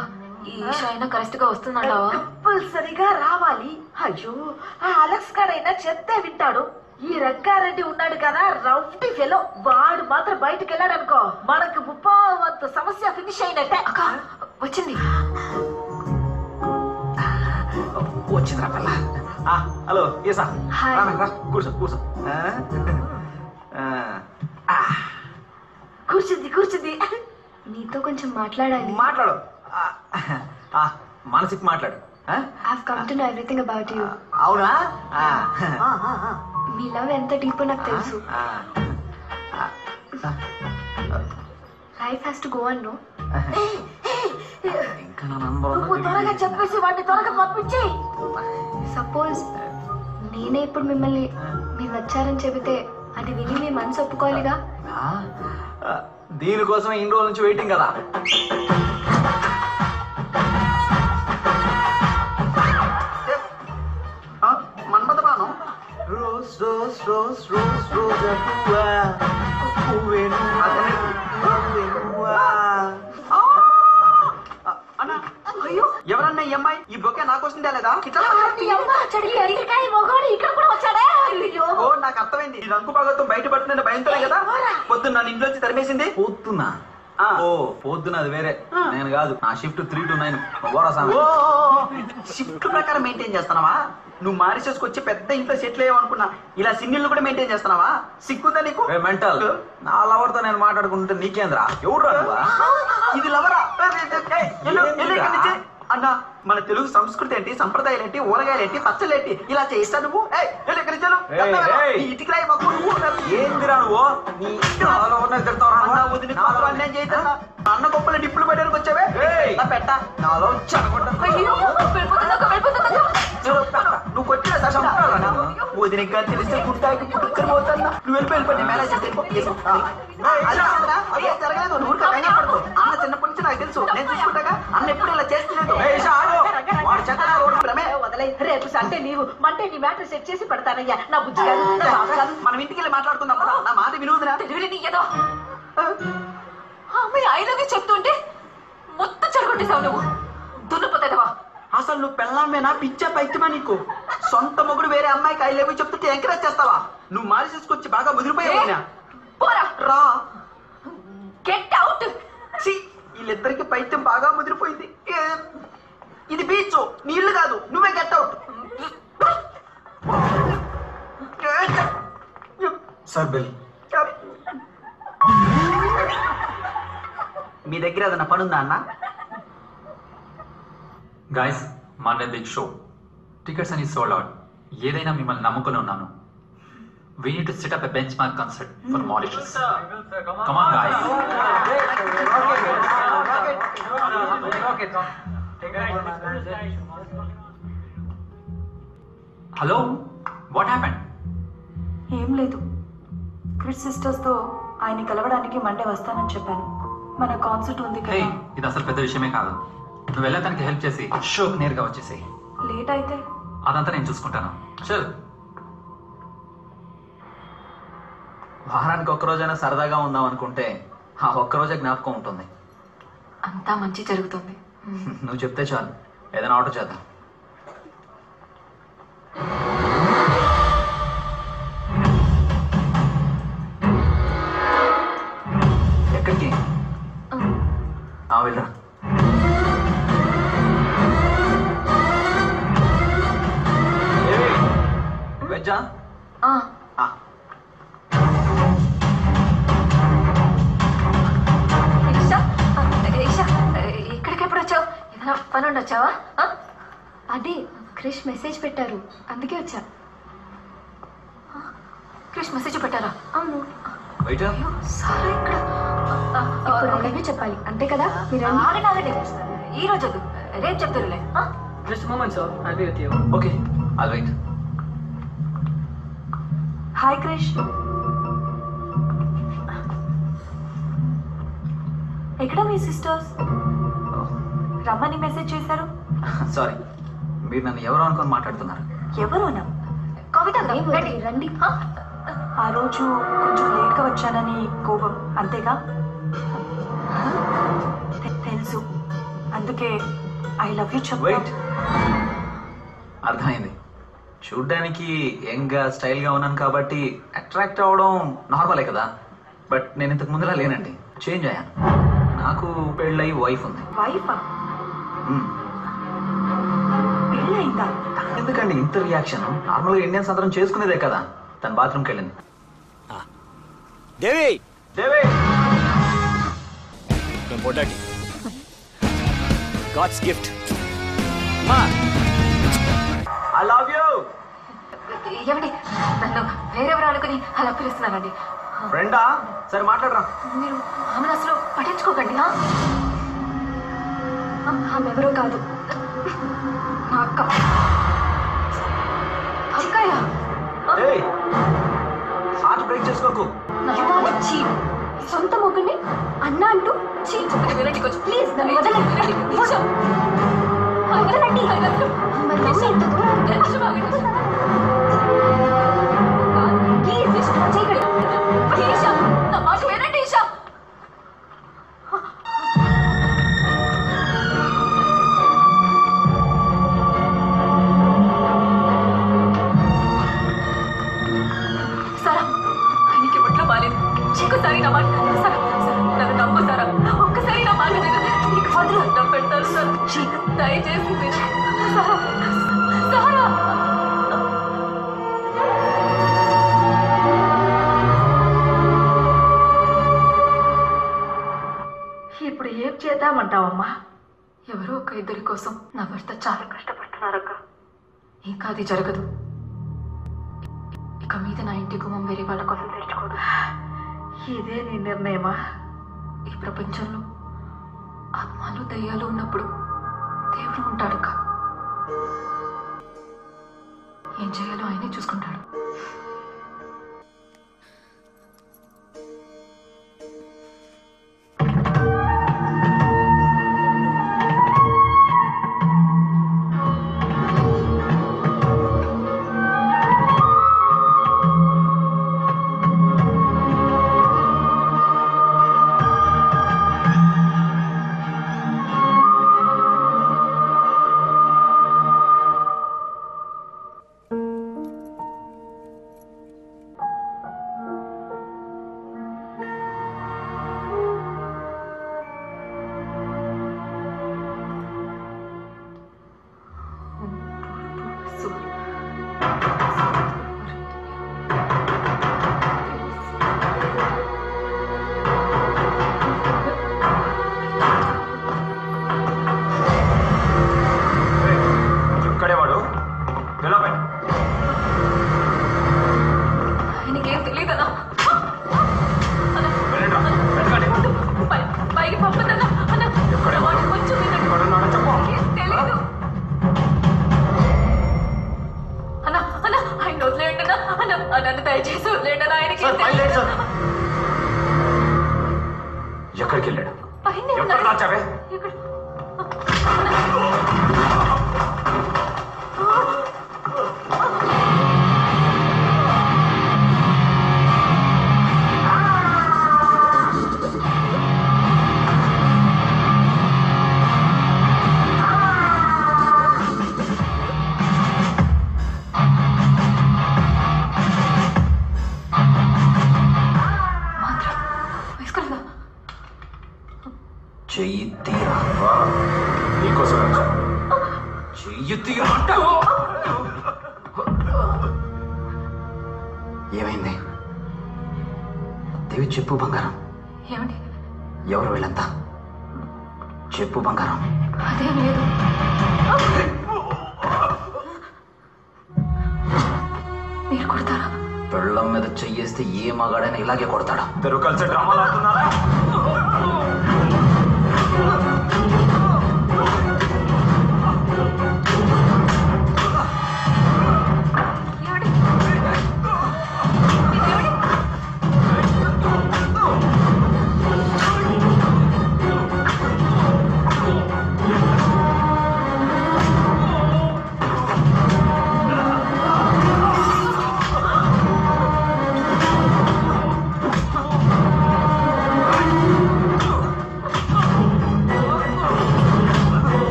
ఈ ఈషా అయినా కరెక్ట్ గా వస్తుందంటావా? కంపల్సరిగా రావాలి. అయ్యో ఆ అలెక్స్ గారైనా చెప్తే వింటాడు. ఈ రంగారెడ్డి ఉన్నాడు కదా రౌంటీ ఫెలో, వాడు మాత్రం బయటకు వెళ్ళాడు అనుకో మనకు 30% సమస్య ఫినిష్ అయినట్టే. అక్క వచ్చింది. వచ్చిందిరా పిల్ల. హలో ఏసా రా కూర్చో కూర్చో. కూర్చుంది. నీతో కొంచెం మాట్లాడాలి. మాట్లాడు. మనసికి మాట్లాడు. I've come to know everything about you. అవునా? మీ లవ్ ఎంత డీప్ నాకు తెలుసు. Life has to go on, no? నువ్వు త్వరగా చెప్పేసి వాడిని త్వరగా పంపించి. సపోజ్ నేనే ఇప్పుడు మిమ్మల్ని మీరు వచ్చారని చెబితే అది విని మీ మనసు ఒప్పుకోవాలిగా. దీనికోసం ఇన్ని రోజుల నుంచి వెయిటింగ్ కదా. మన్మథబాణం. రోజ్ రోజ్ రోజ్ రోజ్ రోజా పువ్వా అయ్యో ఎవరన్నా ఈ అమ్మాయి? ఈ బొకే నాకోసం తేలేదా? ఓ నాకు అర్థమైంది. ఈ రంగు భాగత్వం బయటపడుతున్న భయంతోనే కదా పొద్దున్న నన్ను ఇంట్లోంచి తరిమేసింది. పొద్దున్నా? ఓ పొద్దున అది వేరే, నేను కాదు. నా షిఫ్ట్ 3 to 9. షిఫ్ట్ ప్రకారం మెయింటైన్ చేస్తున్నావా? నువ్వు మారిసేసుకొచ్చి పెద్ద ఇంట్లో సెటిల్ అయ్యావనుకున్నా. ఇలా సింగిల్ కూడా మెయింటైన్ చేస్తున్నావా? సిగ్గుందా నీకు? మెంటల్. నా లవర్ తో నేను మాట్లాడుకుంటే నీకేంద్రా? ఎవరు ఇది లవరా? అన్నా మన తెలుగు సంస్కృతి ఏంటి, సంప్రదాయాలు ఏంటి, ఊరగాయలు ఏంటి, పచ్చళ్ళు ఏంటి, ఇలా చేయిస్తా నువ్వు? ఇటుకి రాయి మాకు. ఏందిరా నువ్వు? అన్నం చేస్తా. అన్న గొప్పల డిప్పులు పెట్టడానికి వచ్చావే పెట్ట నాలో నువ్వు కొట్టిన వదిన గారు తెలిస్తే గుర్తాకి పుట్టుకొని పోతున్నా. నువ్వు వెళ్ళిపోయి మేనేజ్ జరగలేదు. నువ్వు పడుకో. అన్న చిన్నప్పటి నుంచి నాకు తెలుసు, నేను చూసుకుంటాగా. అన్న ఎప్పుడు ఇలా చేస్తున్నాడు. రేపు సండే నీవు మండే నీ మ్యాటర్ సెట్ చేసి పెడతానయ్యా. నా బుద్ధి మనం ఇంటికి వెళ్ళి మాట్లాడుకుందాం. నా మాట వినుదిరా. ఏదో అమ్మాయి ఐ లవ్ యూ చెప్తుంటే మొత్తం చెడగొట్టేసావు నువ్వు. దున్నపోతావా? అసలు నువ్వు పెళ్ళామేనా? పిచ్చా పైత్యమా నీకు? సొంత మొగుడు వేరే అమ్మాయికి ఐ లవ్ యూ చెప్తుంటే ఎంకరేజ్ చేస్తావా? నువ్వు మారి చేసుకొచ్చి బాగా ముదిరిపోయావు. రా గెట్ అవుట్. వీళ్ళిద్దరికి పైత్యం బాగా ముదిరిపోయింది. ఇది బీచ్, నీళ్లు కాదు. నువ్వే గెట్ అవుట్. Sir bill. మీ దగ్గర ఏదైనా పనుందా అన్న? Guys Monday big show. Tickets అని సోల్డ్ అవుట్. ఏదైనా మిమ్మల్ని నమ్ముకుని ఉన్నాను. We need to set up a benchmark concert for Mauritius. Come on, guys. Hello? What happened? ఏం లేదు. క్రిస్ సిస్టర్స్తో ఆయన కలవడానికి మండే వస్తానని చెప్పాను. మన కాన్సర్ట్ ఉంది హే, కదా. ఇది అసలు పెద్ద విషయమే కాదు. నువ్వు వెళ్ళడానికి హెల్ప్ చేసి షోకి నేరుగా వచ్చేసేయి. లేట్ అయితే అదంతా నేను చూసుకుంటాను. చల్. వారానికి ఒక్కరోజైనా సరదాగా ఉందాం అనుకుంటే ఆ ఒక్కరోజే జ్ఞాపకం ఉంటుంది. అంతా మంచి జరుగుతుంది. నువ్వు చెప్తే చాలు, ఏదైనా ఆర్డర్ చేద్దాం. ఎక్కడికి? వెళ్ళరా. వెజ్జా? ఇక్కడికెప్పుడు వచ్చావు? ఏదైనా పని ఉండొచ్చావా? అదే క్రిష్ మెసేజ్ పెట్టారు, అందుకే వచ్చా. క్రిష్ మెసేజ్ పెట్టారా? అవును. సారీ ఇక్కడ ఇప్పుడు అలాగే చెప్పాలి అంతే కదా? మీరు ఆగండి. ఈ రోజు రేపు చెప్తారులే. Just a moment, sir. I'll be with you. Okay, I'll wait. Hi Krish. ఎక్కడ మీ సిస్టర్స్? రమ్మని మెసేజ్ చేశారు. సారీ, మీరు నన్ను ఎవరు అనుకొని మాట్లాడుతున్నారు? ఎవరోనా? కవిత రండి. ఆ రోజు కొంచెం లేట్గా వచ్చానని కోపం, అంతేగా? తెలుసు, అందుకే ఐ లవ్ యూ చెప్పు. వెయిట్, అర్థమైంది. చూడ్డానికి యంగ్గా స్టైల్గా ఉన్నాను కాబట్టి అట్రాక్ట్ అవ్వడం నార్మలే కదా. బట్ నేను ఇంతకు ముందులా లేనండి, చేంజ్ అయ్యాను. నాకు పెళ్ళయి వైఫ్ ఉంది. వైఫా? పెళ్ళయిందా? ఎందుకండి ఇంత రియాక్షన్? నార్మల్గా ఇండియన్స్ అందరం చేసుకునేదే కదా. తన బాత్రూమ్కి వెళ్ళింది. దేవి దేవి పొడ్డాటి గాడ్స్ గిఫ్ట్. మా ఐ లవ్ యూ. ఏమండి, నన్ను వేరెవరు అనుకుని అలా పిలుస్తున్నానండి. ఫ్రెండా? సరే మాట్లాడరా. మీరు ఆమెను అసలు పట్టించుకోకండి. ఆమె ఎవరో కాదు, నా అక్క. అక్కయ్య, హార్ట్ బ్రేక్ చేసుకోకు. సొంత మొగ్గుని అన్న అంటూ వినండి కొంచెం ప్లీజ్. నన్ను వదలండి. నా మాట వినండి ఈషా. ఆయనకి ఒంట్లో బాలేదు. ఇంకోసారి నా మాట సార్, నన్ను నమ్ము సారా. ఒక్కసారి నా మాట వదిలి అడ్డం పెడతారు సార్. దయచేసి సారా. ఇప్పుడు ఏం చేద్దామంటావమ్మా? ఎవరో ఒక ఇద్దరి కోసం నా భర్త చాలా కష్టపడుతున్నారక్క. ఇంకా అది జరగదు. ఇక మీద నా ఇంటి గుమ్మం వేరే వాళ్ళ కోసం తెరుచుకోడు. ఇదే నీ నిర్ణయమా? ఈ ప్రపంచంలో ఆత్మలు దయ్యాలు ఉన్నప్పుడు దేవుడు ఉంటాడక్క. ఏం చేయాలో ఆయనే చూసుకుంటాడు. ఆయనకేం తెలియదన్నా. పైకి పంపదన్నా. కొంచెం తెలీదు అన్నా. అన్నా ఆయన వదిలేయండినా. నన్ను దయచేసి వదిలేయండి. ఆయనకి ఎక్కడికి వెళ్ళాడు? పైన ఎక్కడ దాచావే? చెయ్యి తీరా. నీకోసం చెయ్యి తీరమంటావు. ఏమైంది దేవి? చెప్పు బంగారం. ఏమండి? ఎవరు వీళ్ళంతా? చెప్పు బంగారం. అదేం లేదు. మీరు కొడతారా? పెళ్ళం మీద చెయ్యేస్తే ఏ మగాడైనా ఇలాగే కొడతాడా? ఇద్దరు కలిసి డ్రామాలు ఆడుతున్నారా?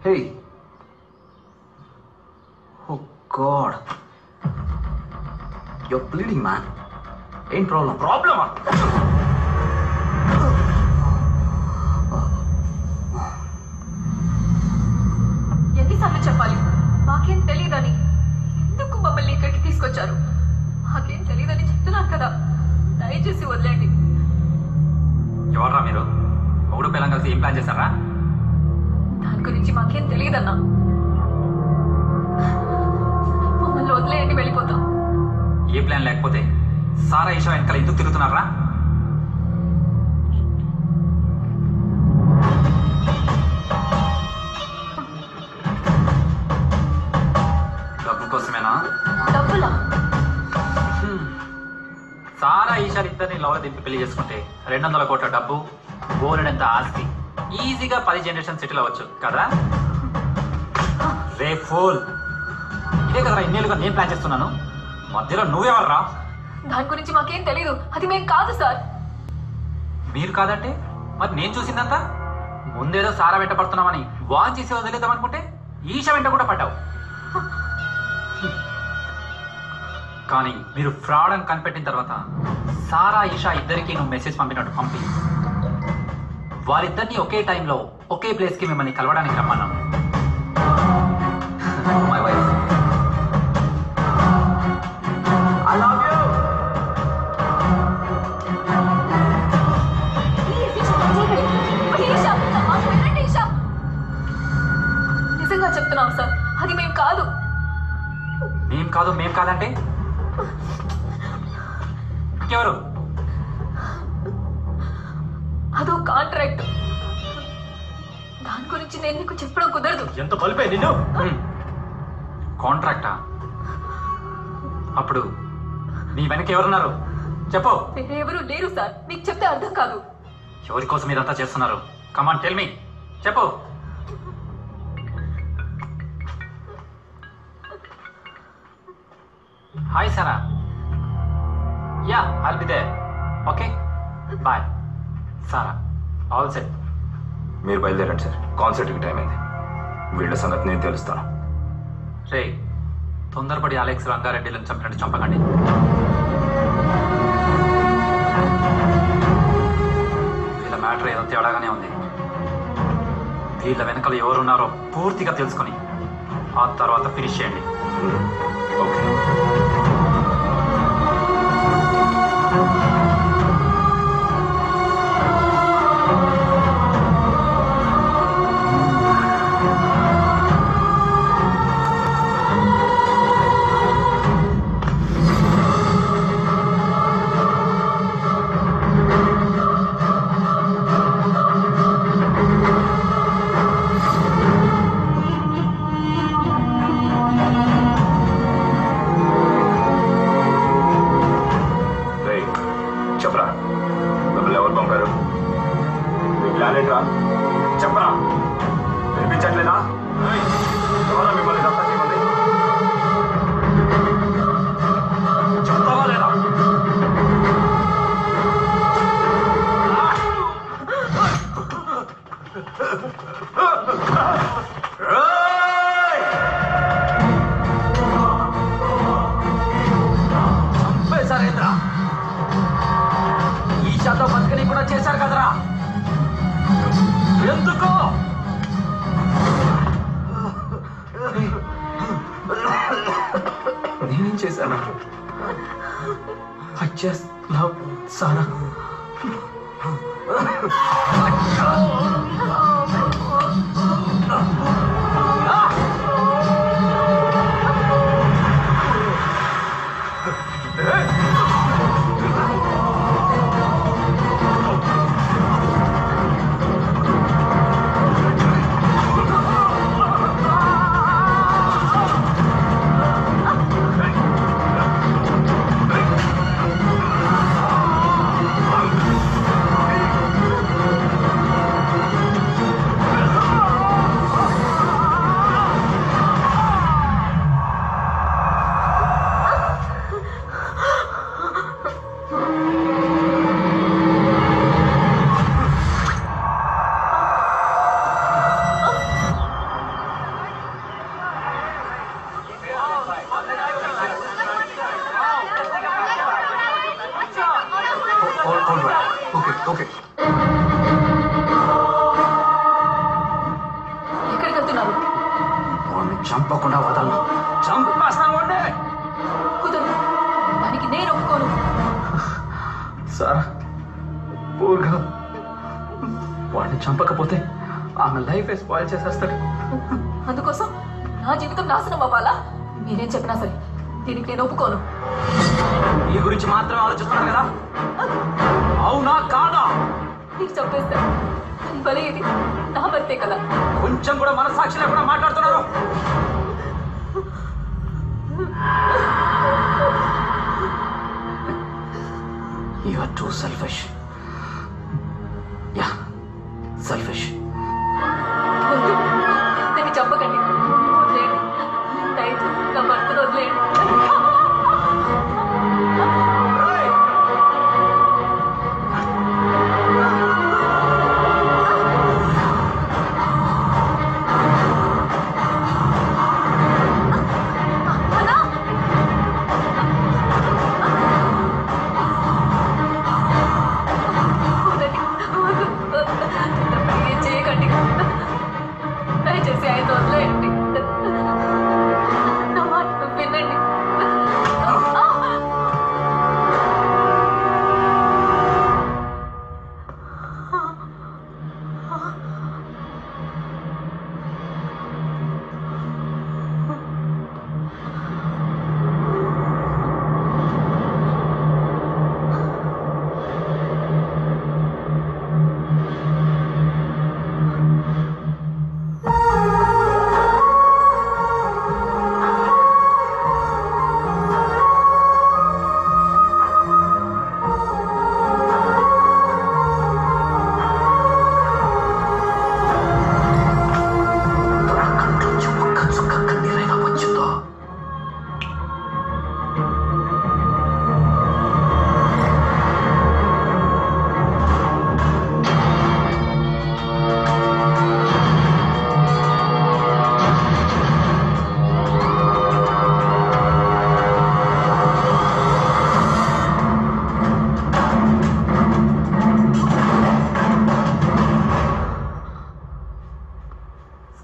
Hey. Oh God. You're bleeding, man. Ain't problem. Problem? ఎన్నిసార్లు చెప్పాలి మాకేం తెలియదని? ఎందుకు మమ్మల్ని ఇక్కడికి తీసుకొచ్చారు? మాకేం తెలియదని చెప్తున్నాను కదా, దయచేసి వదిలేండి. ఎవర్రా మీరు? మూడు పిల్లలు కలిసి ఏం ప్లాన్ చేశారా? దాని గురించి మాకేం తెలియదన్నా. మమ్మల్ని వదిలేయండి, వెళ్ళిపోతాం. ఏ ప్లాన్ లేకపోతే సారా ఈషా వెనకాల ఎందుకు తిరుగుతున్నారా? డబ్బు కోసమేనా? డబ్బులా? సారా ఈషా ఇద్దరిని లవల దింపి పెళ్లి చేసుకుంటే 200 కోట్ల డబ్బు, బోలెడంత ఆస్తి, ఈజీగా 10 జనరేషన్ సెటిల్ అవ్వచ్చు కదా? రే ఫూల్, ఇదే కదరా ఇన్నేళ్ళుగా నేను ప్లాన్ చేస్తున్నాను. మధ్యలో నువ్వెవర్రా? దాని గురించి మాకేం తెలీదు. అది మేం కాదు సార్. మీరు కాదంటే మరి నేను చూసిందంతా? ముందేదో సారా వెంట పడుతున్నామని వాన్ చేసి వదిలేద్దాం అనుకుంటే ఈషా వెంట కూడా పడ్డావు. కానీ మీరు ఫ్రాడ్ అని కనిపెట్టిన తర్వాత సారా ఈషా ఇద్దరికి నువ్వు మెసేజ్ పంపినట్టు పంపి వారిద్దరిని ఒకే టైంలో ఒకే ప్లేస్కి మిమ్మల్ని కలవడానికి రమ్మన్నాం. My wife. I love you. నిజంగా చెప్తున్నాం సార్, అది మేం కాదు. మేం కాదంటే ఎవరు? అదో కాంట్రాక్ట్. దాని గురించి నేను నీకు చెప్పడం కుదరదు. ఎంత బలిపే నిన్ను? కాంట్రాక్టా? అప్పుడు నీ వెనక ఎవరున్నారు చెప్పు. ఎవరు లేరు సార్, మీకు చెప్తే అర్థం కాదు. ఎవరి కోసం మీరంతా చేస్తున్నారు? కమాన్ టెల్ మీ, చెప్పు. Hi Sara. Yeah, I'll be there. Okay bye. Sara all set. మీరు బయలుదేరండి సార్, కాన్సర్ట్కి టైం అయింది. వీళ్ళ సంగతి నేను తెలుస్తాను. రే, తొందరపడి అలెక్స్ రంగారెడ్డిలను చంపినట్టు చంపకండి. వీళ్ళ మ్యాటర్ ఏదో తేడాగానే ఉంది. వీళ్ళ వెనకాల ఎవరున్నారో పూర్తిగా తెలుసుకొని ఆ తర్వాత ఫినిష్ చేయండి. ఓకే. చెప్పరా, మిమ్మల్ని ఎవరు పంపారు? మీ ప్లాన్ ఏంట్రా? చెప్పరా, వినిపించట్లేదా? ఎవరా మిమ్మల్ని తప్ప చేయమంది? చెప్తావా లేదా? చంపేశారేంద్రా? ఈషాతో బతుకని కూడా చేశారు కదరా? ఎందుకు? నేనేం చేశాను? I just love Sara. వాడిని చంపకుండా వదలను. చంపేస్తాను వాడిని. కుదరదు, దానికి నేను ఒప్పుకోను. సార్ పూర్గా వాడిని చంపకపోతే ఆమె లైఫ్ స్పాయిల్ చేసేస్తాడు. అందుకోసం నా జీవితం నాశనం అవ్వాలా? మీరేం చెప్పినా సరే దీనికి నేను ఒప్పుకోను. ఈ గురించి మాత్రం ఆలోచిస్తున్నాను కదా, అవునా కాదా? నీకు చంపేస్తా, భలే ఇది నా భర్తే కదా. కొంచెం కూడా మనసాక్షి లేకుండా మాట్లాడుతున్నారు. You are too selfish. Yeah, selfish. దీన్ని చంపకండి, వదిలేయండి. దయచేసి నా భర్తను వదిలేయండి.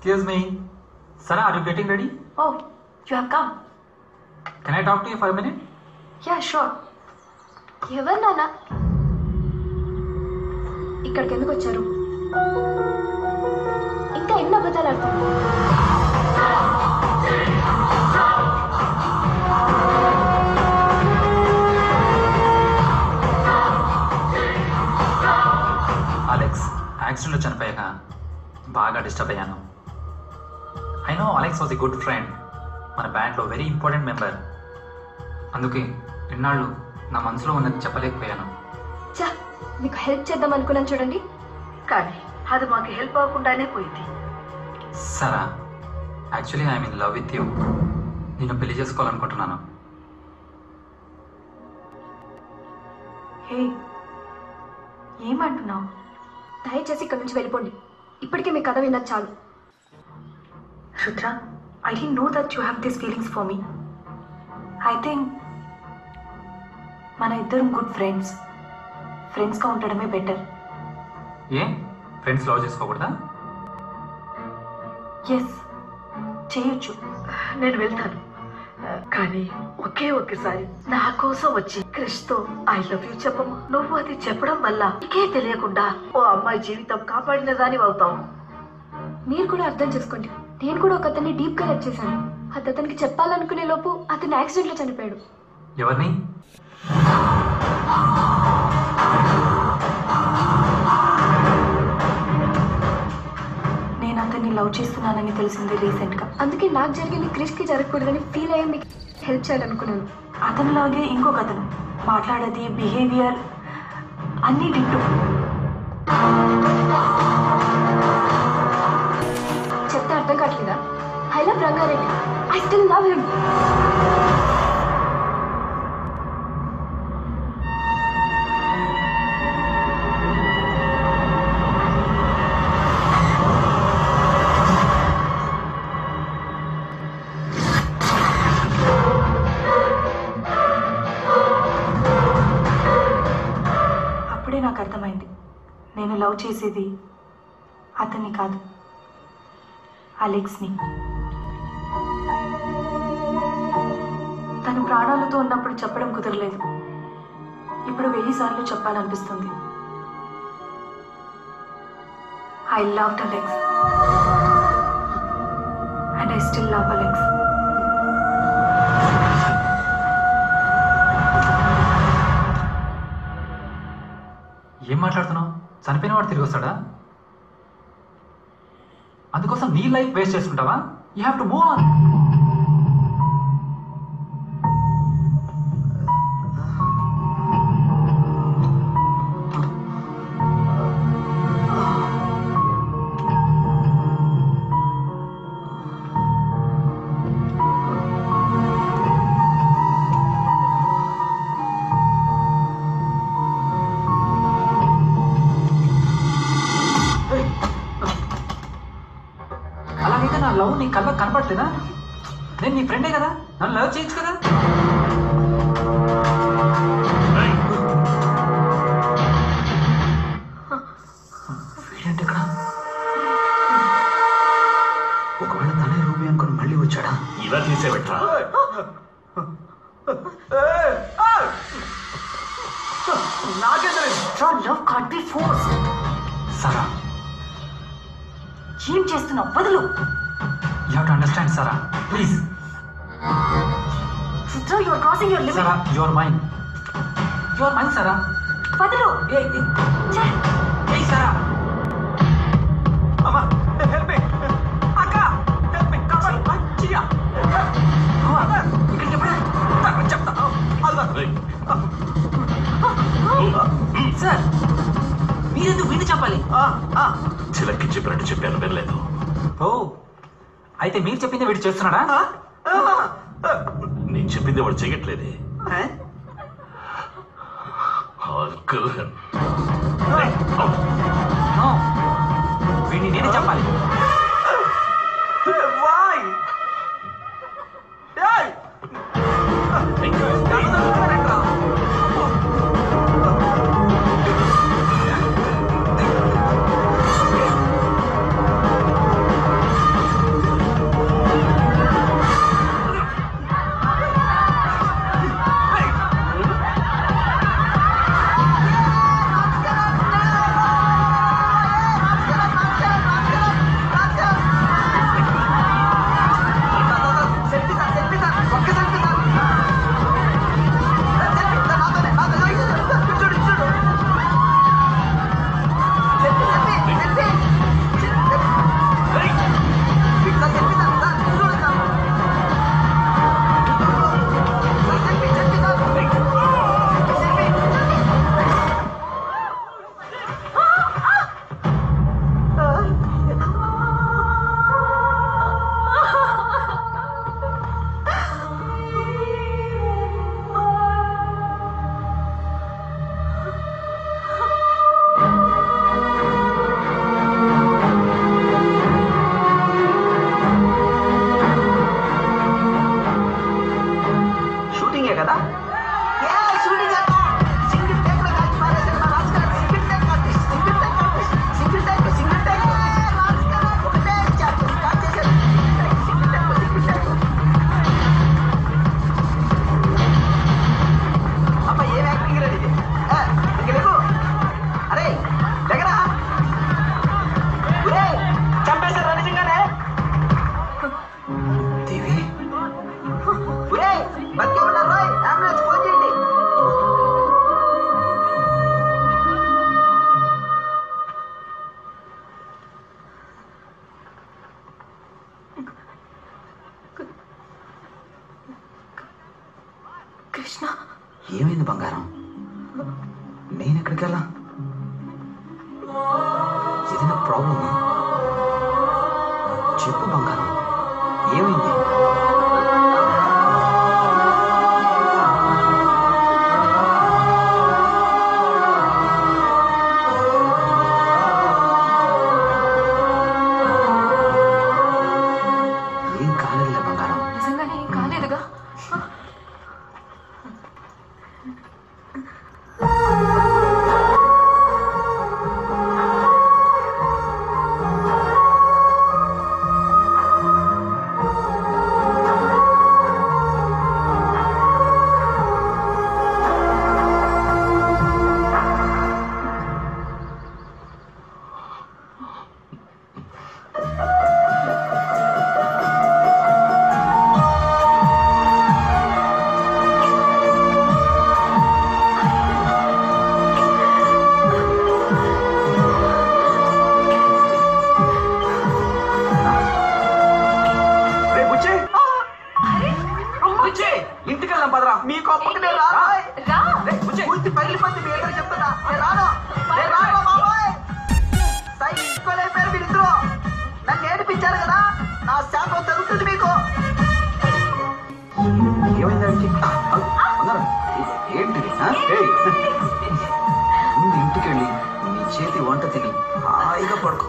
Excuse me. Sara, are you getting ready? Oh, you have come. Can I talk to you for a minute? Yeah, sure. ఎవరు నాన్న? ఇక్కడికి ఎందుకు వచ్చారు? ఇంకా ఎన్ని అబద్ధాలు ఆడుతున్నారు? అలెక్స్ యాక్సిడెంట్లో చనిపోయాక బాగా డిస్టర్బ్ అయ్యాను. I know Alex was a good friend, మన బ్యాండ్లో వెరీ ఇంపార్టెంట్ మెంబర్. అందుకే ఇన్నాళ్ళు నా మనసులో ఉన్నది చెప్పలేకపోయాను. చా, మీకు హెల్ప్ చేద్దాం అనుకున్నాను చూడండి, కానీ అది మాకు హెల్ప్ అవ్వకుండానే పోయింది. సరా, actually I'm in love with you. నేను పెళ్లి చేసుకోవాలనుకుంటున్నాను. హే, ఏమంటున్నావు? దయచేసి ఇక్కడి నుంచి వెళ్ళిపోండి. ఇప్పటికే మీ కథ విన్నది చాలు. Rudra, I don't know that you have these feelings for me. I think మన ఇద్దరం గుడ్ ఫ్రెండ్స్గా ఉండడమే బెటర్. ఏ ఫ్రెండ్స్ లవ్ చేసుకోకూడదా? ఎస్, చేయొచ్చు. నేను వెళ్తాను, కానీ ఒక్కసారి నా కోసం వచ్చి క్రిష్తో ఐ లవ్ యూ చెప్పము. నువ్వు అది చెప్పడం వల్ల నీకే తెలియకుండా ఓ అమ్మాయి జీవితం కాపాడిన దాని అవుతావు. మీరు కూడా అర్థం చేసుకోండి, నేను కూడా ఒక అతన్ని డీప్ గా లవ్ చేశాను. అది అతనికి చెప్పాలనుకునే లోపు అతను యాక్సిడెంట్ లో చనిపోయాడు. ఎవరిని? నేను అతన్ని లవ్ చేస్తున్నానని తెలిసింది రీసెంట్ గా. అందుకే నాకు జరిగింది క్రిష్ కి జరగకూడదని ఫీల్ అయ్యి మీకు హెల్ప్ చేయాలనుకున్నాను. అతనిలాగే ఇంకొక అతను మాట్లాడేది, బిహేవియర్ అన్నీ డిట్టు. చెప్తే అర్థం కావట్లేదా? I love Rangareddy. I still love him. అప్పుడే నాకు అర్థమైంది, నేను లవ్ చేసేది అతన్ని కాదు, అలెక్స్ని. తను ప్రాణాలతో ఉన్నప్పుడు చెప్పడం కుదరలేదు. ఇప్పుడు 1000 సార్లు చెప్పాలనిపిస్తుంది. I loved Alex. And I still love Alex. ఏం మాట్లాడుతున్నావు? చనిపోయిన వాడు తిరిగి వస్తాడా? అందుకోసం నీ లైఫ్ వేస్ట్ చేసుకుంటావా? You have to move on. అలాగైతే నా లవ్ నీ కళ్ళకు కనపడలేదా? నేను నీ ఫ్రెండే కదా, నన్ను లవ్ చేయొచ్చు కదా. వీడంటే ఇక్కడ ఒకవేళ తనే రూబీ అనుకుని మళ్ళీ వచ్చాడా? ఇలా చేసేవట్రా? సారా, ఏం చేస్తున్నావు? వదులు. You have to understand Sara, please. Sudra, you are crossing your limit. Sara, you are mine. You are mine Sara. వదులు. ఏయ్ సారా. అమ్మా, హెల్ప్ మీ. అక్క, హెల్ప్ మీ. కమాన్, చియా. ఇక్కడ చెప్పండి. చెప్తా. సార్, మీరెందుకు వీడిని చెప్పాలి? చిలక్కి చెప్పినట్టు చెప్పాను, వినలేదు. ఓ, అయితే మీరు చెప్పింది వీడు చేస్తున్నాడా? నేను చెప్పింది వాడు చెయ్యట్లేదే. వీడిని నేనే చెప్పాలి. కృష్ణ, ఏమైంది బంగారం? నేను ఎక్కడికి వెళ్ళా? ఏదైనా ప్రాబ్లమా? చెప్పు బంగారం, ఏమైంది? ఏం కాలేదులే బంగారం. నిజంగానే ఏం కాలేదుగా? మీ కొప్పకి నేను రాను పూర్తి పగిలిపోతే మీ ఎదురు చెప్తున్నా నేను రాను బాబాయ్ సై ఇంకోలేపారు మీరిద్దరు నన్ను ఏడిపించారు కదా నా శాపం తగ్గుతుంది మీకు ఏమైంది ఏంటిది ముందు ఇంటికి వెళ్ళి నీ చేతి వంట తిని హాయిగా పడుకో